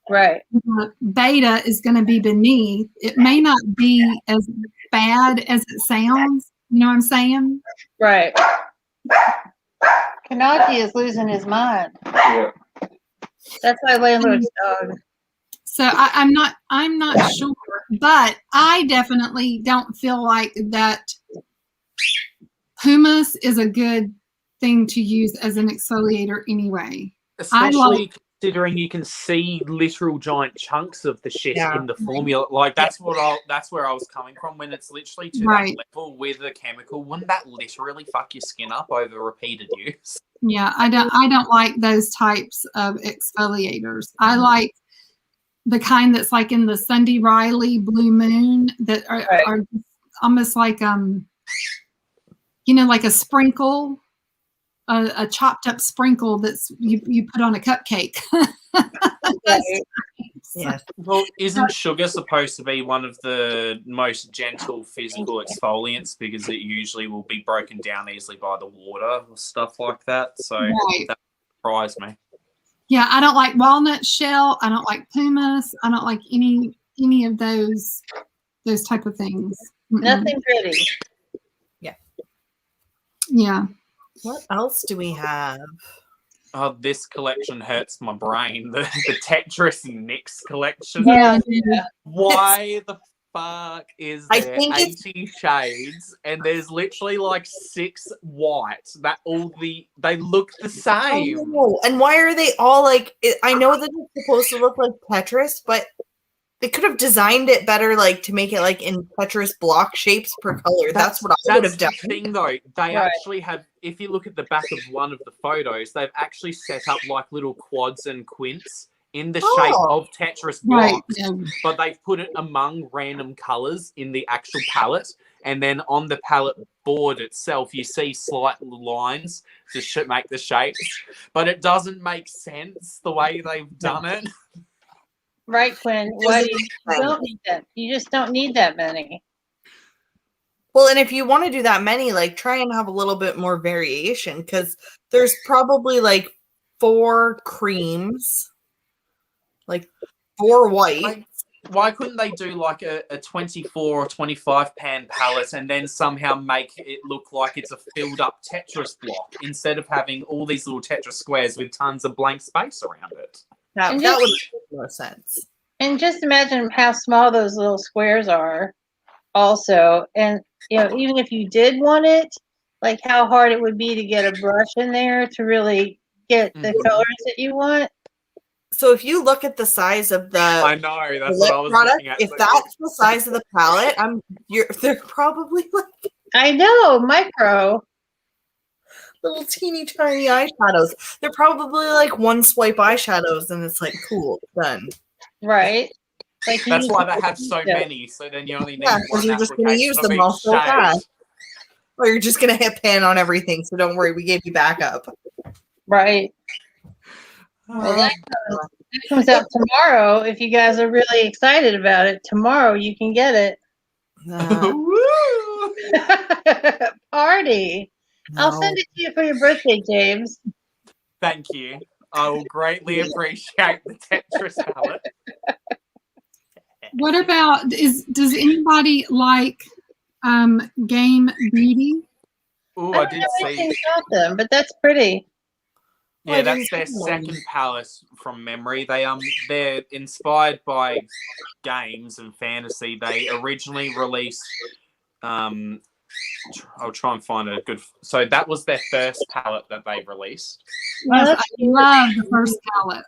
right? Beta is going to be beneath. It may not be as bad as it sounds. You know what I'm saying? Right. Kanaji is losing his mind. Yeah. That's my landlord's dog. So I'm not sure, but I definitely don't feel like that pumice is a good thing to use as an exfoliator anyway. Especially considering you can see literal giant chunks of the shit in the formula. Like that's where I was coming from when it's literally to that level with a chemical. Wouldn't that literally fuck your skin up over repeated use? Yeah, I don't like those types of exfoliators. I like the kind that's like in the Sunday Riley Blue Moon that are almost like like a sprinkle, a chopped up sprinkle that's you put on a cupcake. Yes. Well, isn't sugar supposed to be one of the most gentle physical exfoliants because it usually will be broken down easily by the water or stuff like that? So that surprised me. Yeah, I don't like walnut shell. I don't like pumice. I don't like any of those type of things. Nothing pretty. Yeah. What else do we have? Oh, this collection hurts my brain. The Tetris NYX collection. Yeah. Why the fuck is there 80 shades and there's literally like 6 white that they look the same? Oh, and why are they all like? I know that it's supposed to look like Tetris, but they could have designed it better, like to make it like in Tetris block shapes per color. That's what I would have done. The thing, though, they actually have. If you look at the back of one of the photos, they've actually set up like little quads and quints in the shape of Tetris blocks, but they've put it among random colors in the actual palette, and then on the palette board itself, you see slight lines to make the shapes, but it doesn't make sense the way they've done it. Right, Quinn. Why do you don't need that? You just don't need that many. Well, and if you want to do that many, like try and have a little bit more variation because there's probably like 4 creams, like 4 whites. Why couldn't they do like a 24 or 25 pan palette and then somehow make it look like it's a filled up Tetris block instead of having all these little Tetris squares with tons of blank space around it? That would make more sense. And just imagine how small those little squares are also. And, even if you did want it, like how hard it would be to get a brush in there to really get the colors that you want. So if you look at the size of the I know, that's what I was looking at. If that's the size of the palette, they're probably like I know, micro. Little teeny tiny eyeshadows. They're probably like 1 swipe eyeshadows, and it's like cool, done. Right. Like that's why they have so many. So then you only need one you're just going to use them all so fast. Or you're just going to hit pan on everything. So don't worry, we gave you backup. Right. Well, that comes out tomorrow. If you guys are really excited about it, tomorrow you can get it. Party. No. I'll send it to you for your birthday, James. Thank you. I will greatly appreciate the Tetris palette. What about does anybody like Game Beauty? Oh, I did see them, but that's pretty. Yeah, that's their second palette from memory. They're inspired by games and fantasy. They originally released I'll try and find a good. So that was their first palette that they released. Yes, I love the first palette.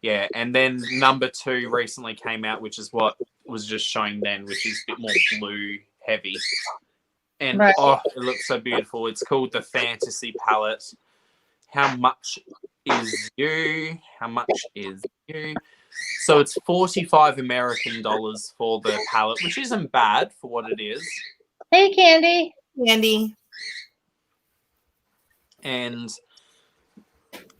Yeah, and then number 2 recently came out, which is what was just showing then, which is a bit more blue heavy. And it looks so beautiful. It's called the Fantasy Palette. How much is you? How much is you? So it's $45 American for the palette, which isn't bad for what it is. Hey, Candy. Candy. And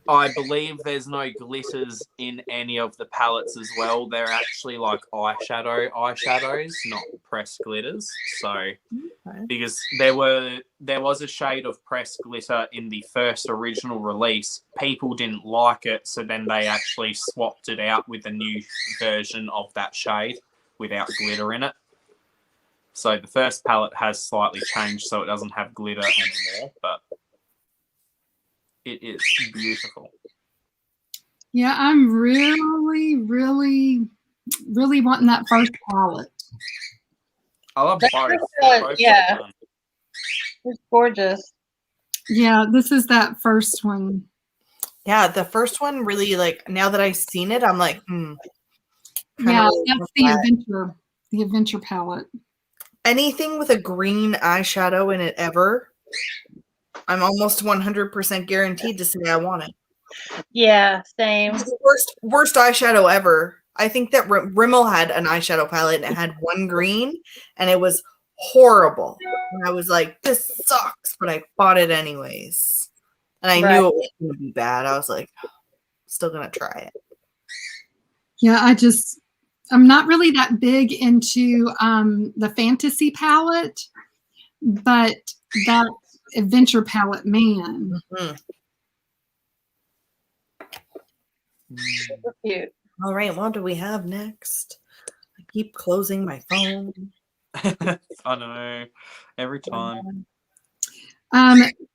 I believe there's no glitters in any of the palettes as well. They're actually like eyeshadows, not pressed glitters. So, because there was a shade of pressed glitter in the first original release, people didn't like it, so then they actually swapped it out with a new version of that shade without glitter in it. So the first palette has slightly changed, so it doesn't have glitter anymore, but it is beautiful. Yeah, I'm really, really, really wanting that first palette. I love both. Yeah, it's gorgeous. Yeah, this is that first one. Yeah, the first one really like now that I've seen it, I'm like, kinda Yeah, really that's love the that. adventure palette. Anything with a green eyeshadow in it ever, I'm almost 100% guaranteed to say I want it. Yeah, same. It's the worst eyeshadow ever. I think that Rimmel had an eyeshadow palette and it had one green and it was horrible. And I was like, this sucks, but I bought it anyways. And I Right. knew it was going to be bad. I was like, still going to try it. Yeah, I'm not really that big into the fantasy palette, but that adventure palette, man. Mm-hmm. Super cute. All right, what do we have next? I keep closing my phone. I know. Every time.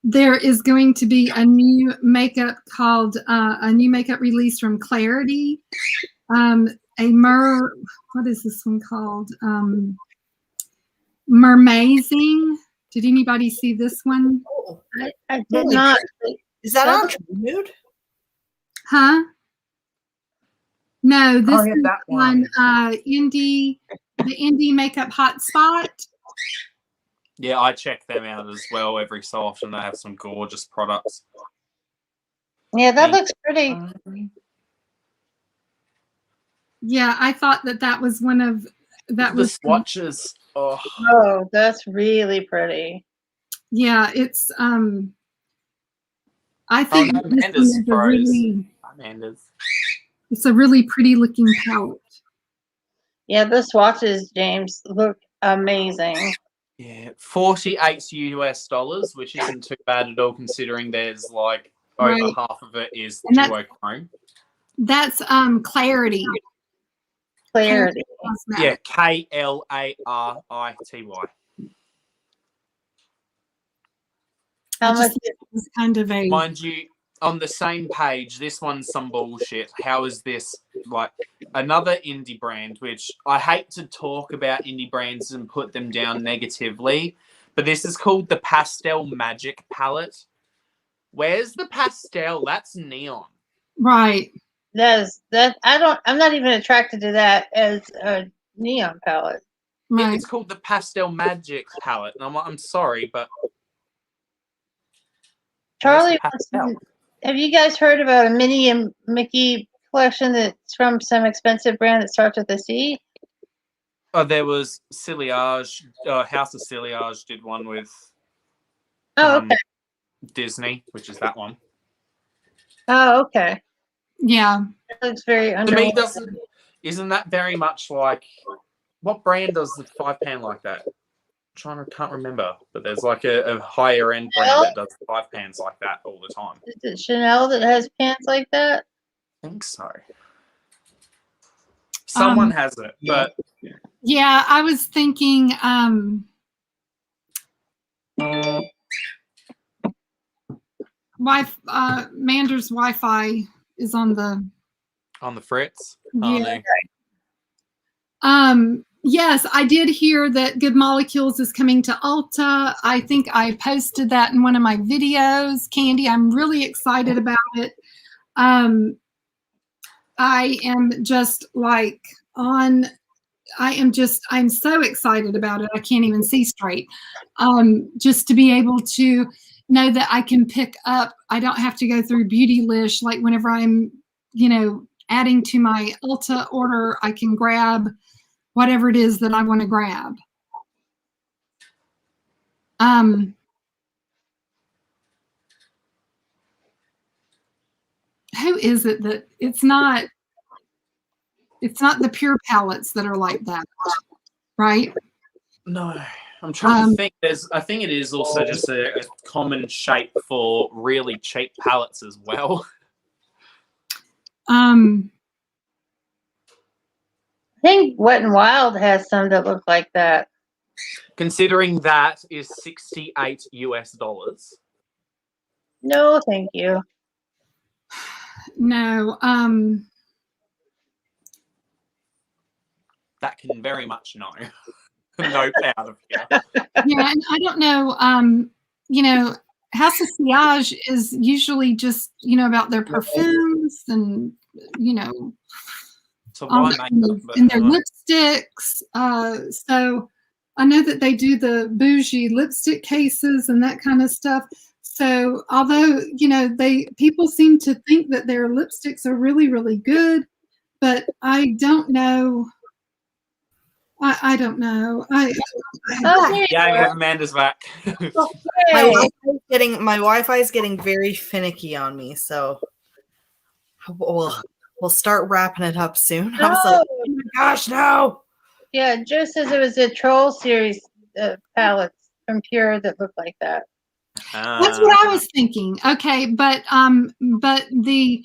There is going to be a new makeup release from Clarity. What is this one called? Mermazing. Did anybody see this one? Oh, I did not. is that on Nude? Huh? No, this is that on one. the indie makeup hotspot. Yeah, I check them out as well every so often. They have some gorgeous products. Yeah, that looks pretty. Yeah, I thought that was one of that the was swatches. Oh, Oh, that's really pretty. yeah, it's I think this one Amanda's is Amanda's. it's a really pretty looking palette. Yeah, the swatches, James, look amazing. Yeah, $48 US, which isn't too bad at all, considering there's like over Right. half of it is And duochrome. That's Clarity. Clarity. Yeah, KLARITY. How much? It's kind of a Mind you, on the same page, this one's some bullshit. How is this like another indie brand, which I hate to talk about indie brands and put them down negatively, but this is called the Pastel Magic Palette. Where's the pastel? That's neon. right. I'm not even attracted to that as a neon palette. Yeah, Right. it's called the Pastel Magic Palette. And I'm sorry, but Charlie, pastel? have you guys heard about a Minnie and Mickey collection that's from some expensive brand that starts with a C? Oh, there was Ciliage. House of Ciliage did one with Okay. Disney, which is that one. Oh, okay. Yeah. It looks very To me, underwhelming. isn't that very much like what brand does the 5-pan like that? Can't remember, but there's like a higher end brand that does 5-pans like that all the time. Is it Chanel that has pants like that? I think so. Someone has it, but Yeah, I was thinking Mander's Wi-Fi is on the fritz. yeah. Oh, no. Yes, I did hear that Good Molecules is coming to Ulta. I think I posted that in one of my videos. Candy, I'm really excited about it. I am just like I'm so excited about it. I can't even see straight. Just to be able to know that I can pick up, I don't have to go through Beautylish. Like whenever I'm, adding to my Ulta order, I can grab whatever it is that I want to grab. Who is it that it's not the pure palettes that are like that, right? No, I'm trying to think. I think it is also just a common shape for really cheap palettes as well. I think Wet n Wild has some that look like that. Considering that is $68 US. No, thank you. No. That can very much no. No out of here. Yeah, and I don't know, House of Sillage is usually just, about their perfumes and, So all why that make kind of- and their lipsticks. So I know that they do the bougie lipstick cases and that kind of stuff. So although, people seem to think that their lipsticks are really, really good, but I don't know. I don't know. Oh, there you Yeah, are. Amanda's back. My Yay. Wi-Fi is getting very finicky on me, so we'll start wrapping it up soon. I was like, No. oh my gosh, no. Yeah, Joe says it was a Troll series palettes from Pure that looked like that. That's what I was thinking. Okay, but the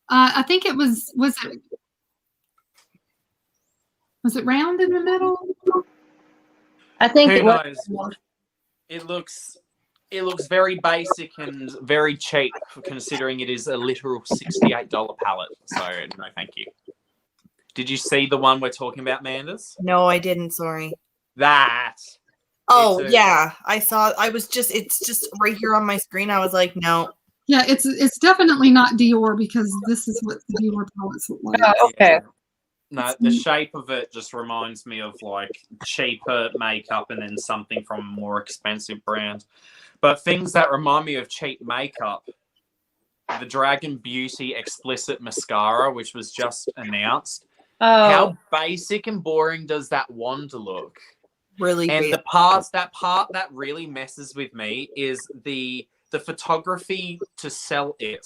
I think it was it round in the middle? I think Who it was. knows? It looks very basic and very cheap, considering it is a literal $68 palette. So no, thank you. Did you see the one we're talking about, Manders? No, I didn't. Sorry. That. Oh yeah, I saw. It's just right here on my screen. I was like, no. Yeah, it's definitely not Dior because this is what the Dior palettes look like. Oh, okay. No, the shape of it just reminds me of like cheaper makeup and then something from a more expensive brand. But things that remind me of cheap makeup, the Dragon Beauty Explicit Mascara, which was just announced. Oh, How basic and boring does that wand look? Really. And the part that really messes with me is the photography to sell it.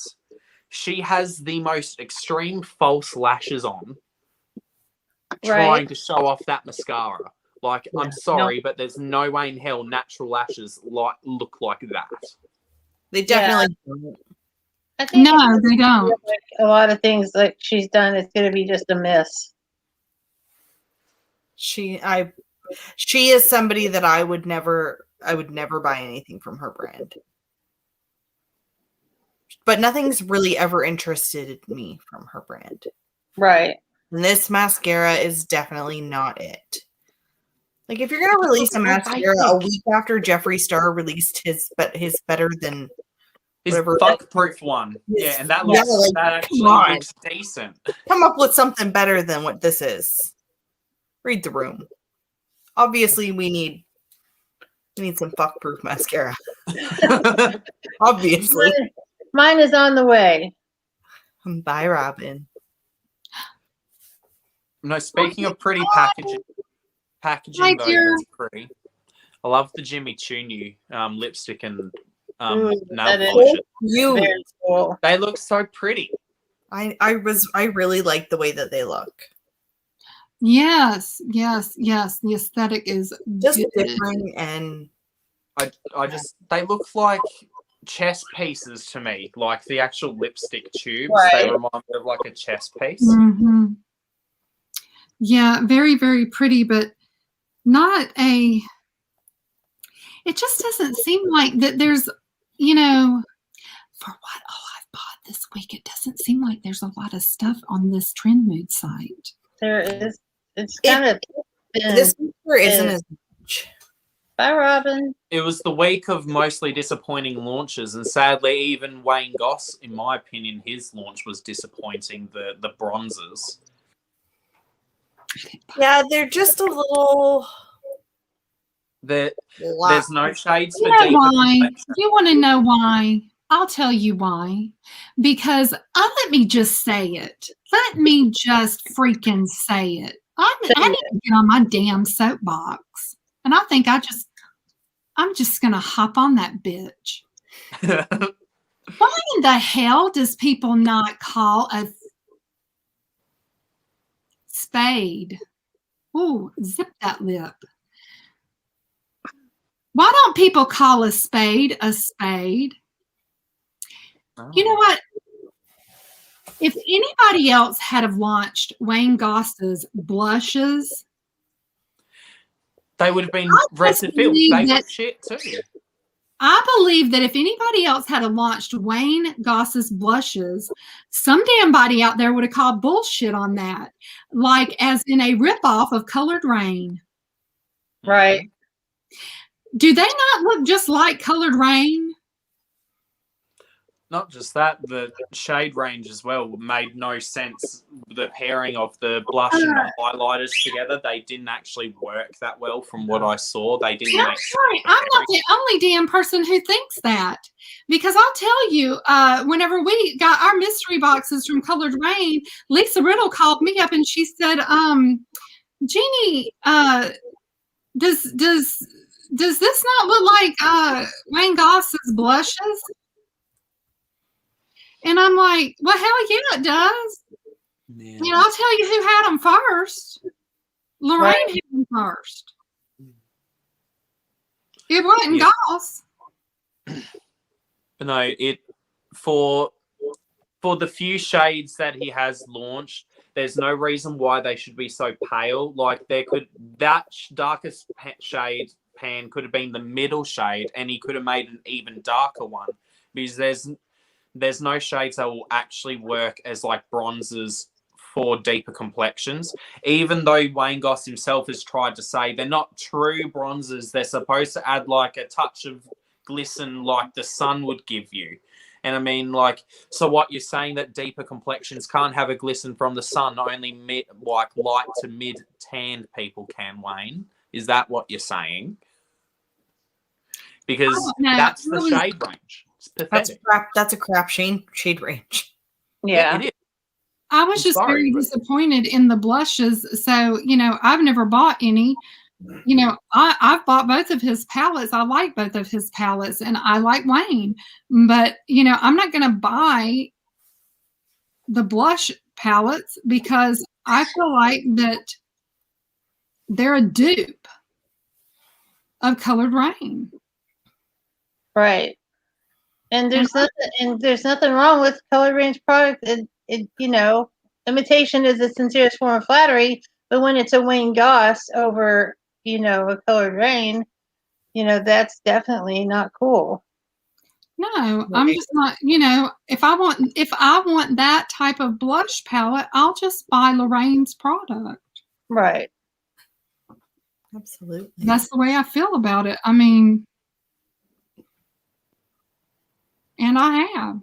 She has the most extreme false lashes on, trying to show off that mascara. Like, Yeah. I'm sorry, but there's no way in hell natural lashes look like that. They definitely don't. I think No, they don't. like a lot of things like she's done, it's going to be just a miss. She is somebody that I would never buy anything from her brand. But nothing's really ever interested me from her brand. Right. And this mascara is definitely not it. Like, if you're gonna release a mascara a week after Jeffree Star released his better than His whatever fuck-proof one. Yeah, and that looks that actually looks decent. come up with something better than what this is. Read the room. Obviously, we need some fuck-proof mascara. Obviously. Mine is on the way. Bye, Robin. No, speaking of pretty packaging Hi, though, dear. that's pretty. I love the Jimmy Choo new lipstick and Ooh, nail that is polish. You. very cool. They look so pretty. I really like the way that they look. Yes. The aesthetic is Just good. different, and I just they look like chess pieces to me, like the actual lipstick tubes. They Right. remind me of like a chess piece. Mhm. Yeah, very, very pretty, but not a. It just doesn't seem like that. There's, for what I've bought this week, it doesn't seem like there's a lot of stuff on this Trend Mood site. There is. It's kind of. this picture isn't as much. Bye, Robin. It was the week of mostly disappointing launches, and sadly, even Wayne Goss, in my opinion, his launch was disappointing. The bronzes. Yeah, they're just a little. There's Lot. no shades for You know deeper why? complexion. You want to know why? I'll tell you why. Because let me just say it. Let me just freaking say it. I need to get on my damn soapbox. And I think I'm just going to hop on that bitch. Why in the hell does people not call a spade? Ooh, zip that lip. Why don't people call a spade a spade? You know what? If anybody else had have launched Wayne Goss's blushes, they would have been I red just to field. believe They that- look shit too. I believe that if anybody else had have launched Wayne Goss's blushes, some damn body out there would have called bullshit on that, like as in a ripoff of Colored Rain. Right. Do they not look just like Colored Rain? Not just that, the shade range as well made no sense. The pairing of the blush and the highlighters together, they didn't actually work that well from what I saw. They didn't make sense. Right. I'm not the only damn person who thinks that. Because I'll tell you, whenever we got our mystery boxes from Colored Rain, Lisa Riddle called me up and she said, Jeannie, does this not look like Wayne Goss's blushes? And I'm like, well, hell yeah, it does. Yeah. You know, I'll tell you who had them first. Lorraine had them first. It wasn't Goss. No, it for the few shades that he has launched, there's no reason why they should be so pale. Like that darkest shade pan could have been the middle shade, and he could have made an even darker one, because there's no shades that will actually work as like bronzers for deeper complexions. Even though Wayne Goss himself has tried to say they're not true bronzers, they're supposed to add like a touch of glisten like the sun would give you. And I mean, like, so what you're saying, that deeper complexions can't have a glisten from the sun, only light to mid tanned people can, Wayne? Is that what you're saying? Because that's the shade range. It's pathetic. That's a crap shade range. Yeah. It is. I was just very disappointed in the blushes. So, you know, I've never bought any. You know, I've bought both of his palettes. I like both of his palettes, and I like Wayne. But, you know, I'm not going to buy the blush palettes because I feel like that they're a dupe of Colored Rain. Right. And there's nothing wrong with Colored Rain's product. It you know, imitation is the sincerest form of flattery, but when it's a Wayne Goss over, you know, a Colored Rain, you know, that's definitely not cool. No, I'm just not, you know, if I want that type of blush palette, I'll just buy Lorraine's product. Right. Absolutely. That's the way I feel about it. I mean, and I have.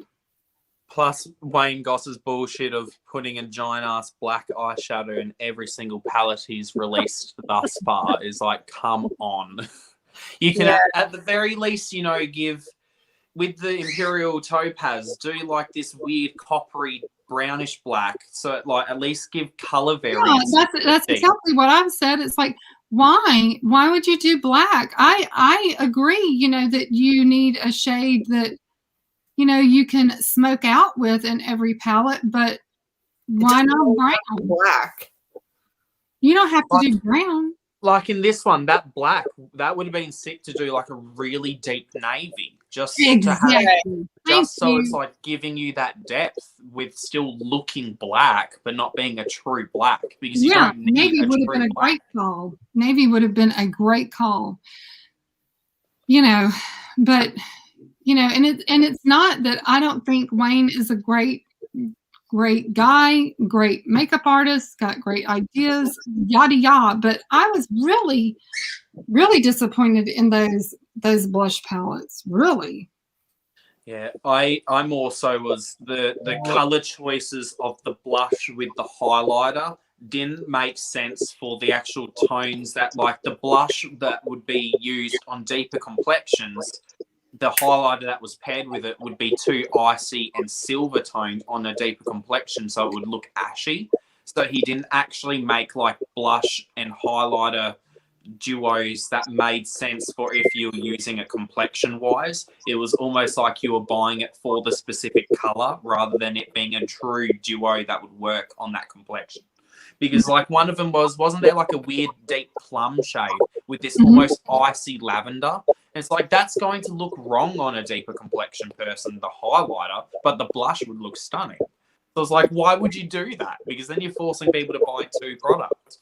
Plus, Wayne Goss's bullshit of putting a giant-ass black eyeshadow in every single palette he's released thus far is like, come on. You can, at the very least, you know, give, with the Imperial Topaz, do like this weird coppery brownish black. So, like, at least give color variance. Yeah, that's exactly what I've said. It's like, why would you do black? I agree, you know, that you need a shade that, you know, you can smoke out with in every palette, but why not brown? Black. You don't have to do brown. Like in this one, that black, that would have been sick to do like a really deep navy. Just Exactly. to have, just so it's like giving you that depth with still looking black, but not being a true black. Because you don't need navy would have been a great call. Navy would have been a great call. You know, but you know, and it's not that I don't think Wayne is a great guy, great makeup artist, got great ideas, yada yada. But I was really, really disappointed in those blush palettes. Really. Yeah, I'm also was the color choices of the blush with the highlighter didn't make sense for the actual tones that, like, the blush that would be used on deeper complexions, the highlighter that was paired with it would be too icy and silver toned on a deeper complexion, so it would look ashy. So he didn't actually make like blush and highlighter duos that made sense for if you were using it complexion wise. It was almost like you were buying it for the specific color rather than it being a true duo that would work on that complexion. Because like one of them wasn't there like a weird deep plum shade with this almost icy lavender? And it's like, that's going to look wrong on a deeper complexion person, the highlighter, but the blush would look stunning. So it's like, why would you do that? Because then you're forcing people to buy two products.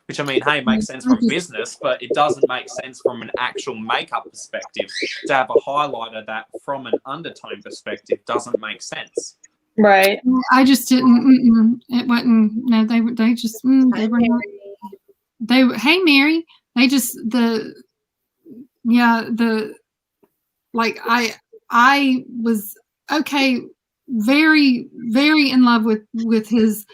Which, I mean, hey, makes sense from business, but it doesn't make sense from an actual makeup perspective to have a highlighter that, from an undertone perspective, doesn't make sense. Right. I just didn't. It wasn't. No, they just they were not. Hey Mary. They just I was okay, very, very in love with his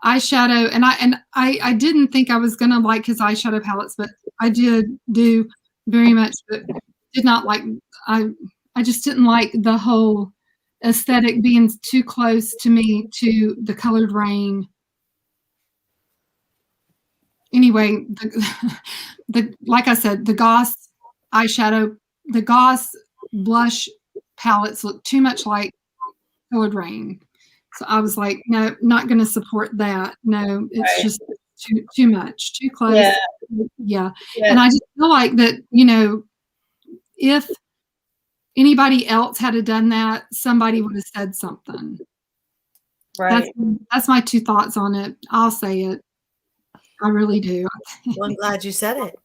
eyeshadow, and I didn't think I was gonna like his eyeshadow palettes, but I did do very much, but did not like. I just didn't like the whole aesthetic being too close to me to the Colored Rain. Anyway, the like I said, the Goss eyeshadow, the Goss blush palettes look too much like Colored Rain. So I was like, no, not going to support that. No, it's just too much, too close. Yeah. And I just feel like that, if anybody else had done that, somebody would have said something. Right. That's my 2 thoughts on it. I'll say it. I really do. Well, I'm glad you said it.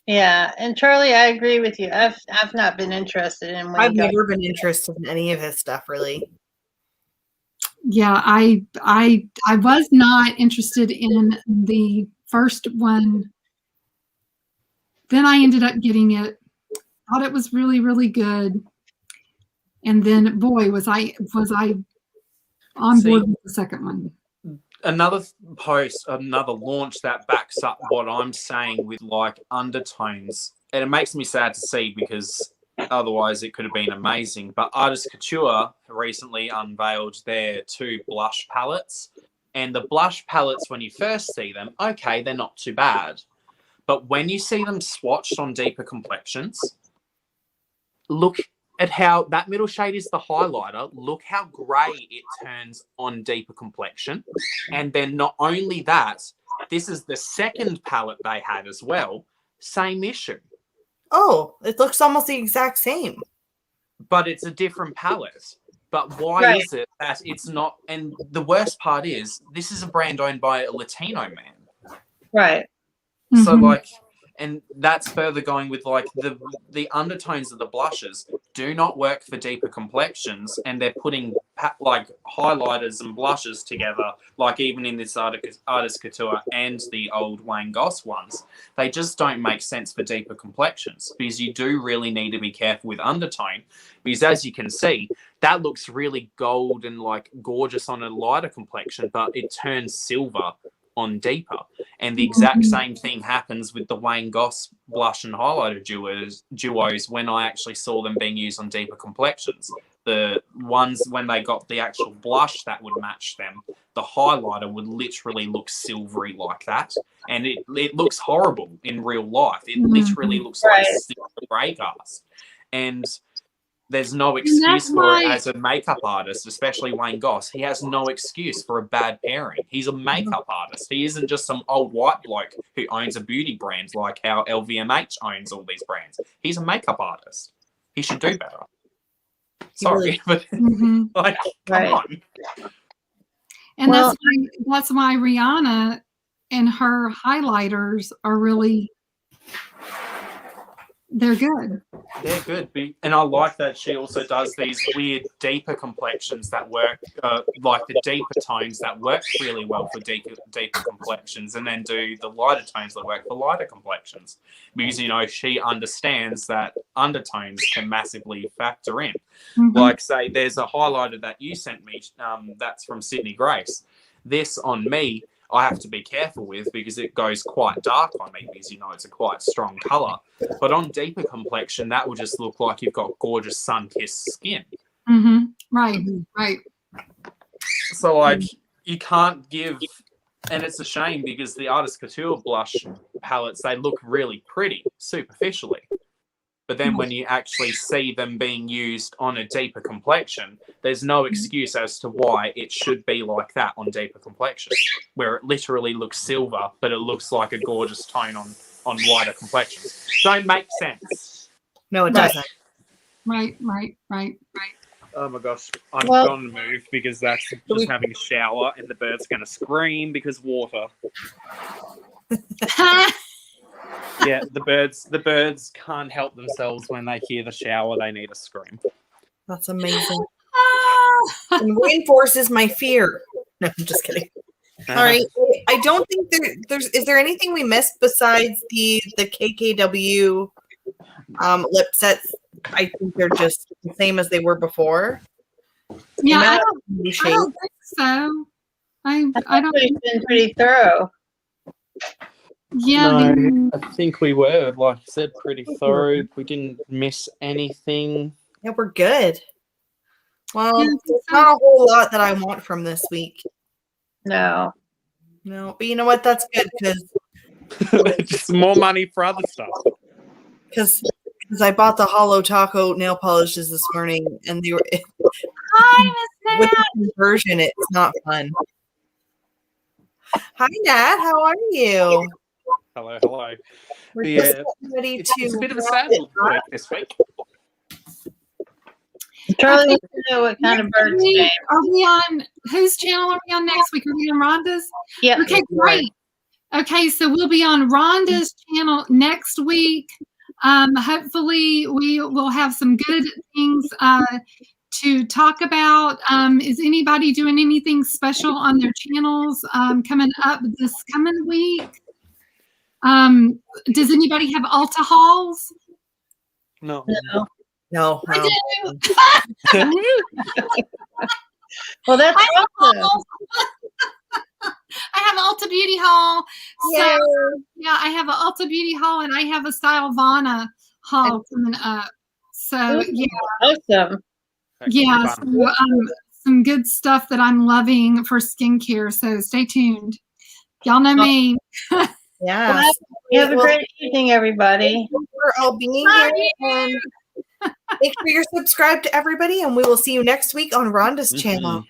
Yeah, and Charlie, I agree with you. I've not been interested in. I've never been interested in any of his stuff, really. Yeah, I was not interested in the first one. Then I ended up getting it. Thought it was really, really good. And then, boy, was I on board with the second one. Another post, another launch that backs up what I'm saying with like undertones, and it makes me sad to see because otherwise it could have been amazing. But Artist Couture recently unveiled their 2 blush palettes, and the blush palettes, when you first see them, okay, they're not too bad, but when you see them swatched on deeper complexions, look at how that middle shade is the highlighter. Look how grey it turns on deeper complexion. And then not only that, this is the second palette they had as well. Same issue. Oh, it looks almost the exact same. But it's a different palette. But why is it that it's not? And the worst part is, this is a brand owned by a Latino man. Right. So like, and that's further going with like the undertones of the blushes do not work for deeper complexions, and they're putting like highlighters and blushes together, like even in this Artist Couture and the old Wayne Goss ones, they just don't make sense for deeper complexions, because you do really need to be careful with undertone, because as you can see, that looks really gold and like gorgeous on a lighter complexion, but it turns silver on deeper. And the exact same thing happens with the Wayne Goss blush and highlighter duos when I actually saw them being used on deeper complexions. The ones when they got the actual blush that would match them, the highlighter would literally look silvery like that. And it looks horrible in real life. It literally looks like silver grey cast. And there's no excuse for it as a makeup artist, especially Wayne Goss. He has no excuse for a bad pairing. He's a makeup artist. He isn't just some old white bloke who owns a beauty brand like how LVMH owns all these brands. He's a makeup artist. He should do better. Sorry, but like, come on. And that's why Rihanna and her highlighters are really, they're good. They're good. And I like that she also does these weird deeper complexions that work, like the deeper tones that work really well for deeper complexions, and then do the lighter tones that work for lighter complexions. Because, she understands that undertones can massively factor in. Like, say, there's a highlighter that you sent me that's from Sydney Grace. This on me, I have to be careful with because it goes quite dark on me because, it's a quite strong colour. But on deeper complexion, that will just look like you've got gorgeous sun-kissed skin. Right. So, like, you can't give... And it's a shame because the Artist Couture blush palettes, they look really pretty superficially. But then when you actually see them being used on a deeper complexion, there's no excuse as to why it should be like that on deeper complexion, where it literally looks silver, but it looks like a gorgeous tone on lighter complexions. Don't make sense. No, it doesn't. Right. Oh my gosh, I'm going to move because that's just having a shower and the bird's going to scream because water. Yeah, the birds can't help themselves when they hear the shower. They need a scream. That's amazing. And reinforces my fear. No, I'm just kidding. All right. I don't think is there anything we missed besides the KKW lip sets? I think they're just the same as they were before. Yeah, I New I shade. don't think so. I don't. It's been pretty thorough. Yeah, No, I think we were, like I said, pretty thorough. We didn't miss anything. Yeah, we're good. Well, Yeah, there's so- not a whole lot that I want from this week. No. No, but you know what? That's good Just more money for other stuff. because I bought the Hollow Taco nail polishes this morning, and they were Hi, Miss with Nat. the conversion. It's not fun. Hi, Nat. How are you? Hello. We're Yeah, just ready it's a bit of a sad week this week. Charlie Okay. wants to know what kind of Next birds week, came. are we on whose channel are we on next week? Are we on Rhonda's? Yep. Okay, great. Okay, so we'll be on Rhonda's channel next week. Hopefully, we will have some good things to talk about. Is anybody doing anything special on their channels coming up this coming week? Does anybody have Ulta hauls? No. No. No, I no. do. Well, that's I have awesome. hauls. I have an Ulta Beauty haul. So Yay. yeah, I have an Ulta Beauty haul and I have a Stylevana haul coming up. So yeah, Awesome. yeah, so, some good stuff that I'm loving for skincare. So stay tuned. Y'all know me. Yeah. Have a great evening, everybody. Thank you for all being here. And make sure you're subscribed to everybody, and we will see you next week on Rhonda's channel.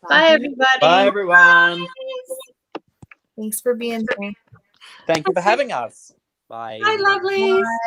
Bye, everybody. Bye, everyone. Thanks for being here. Thank you for having us. Bye. Hi, lovelies.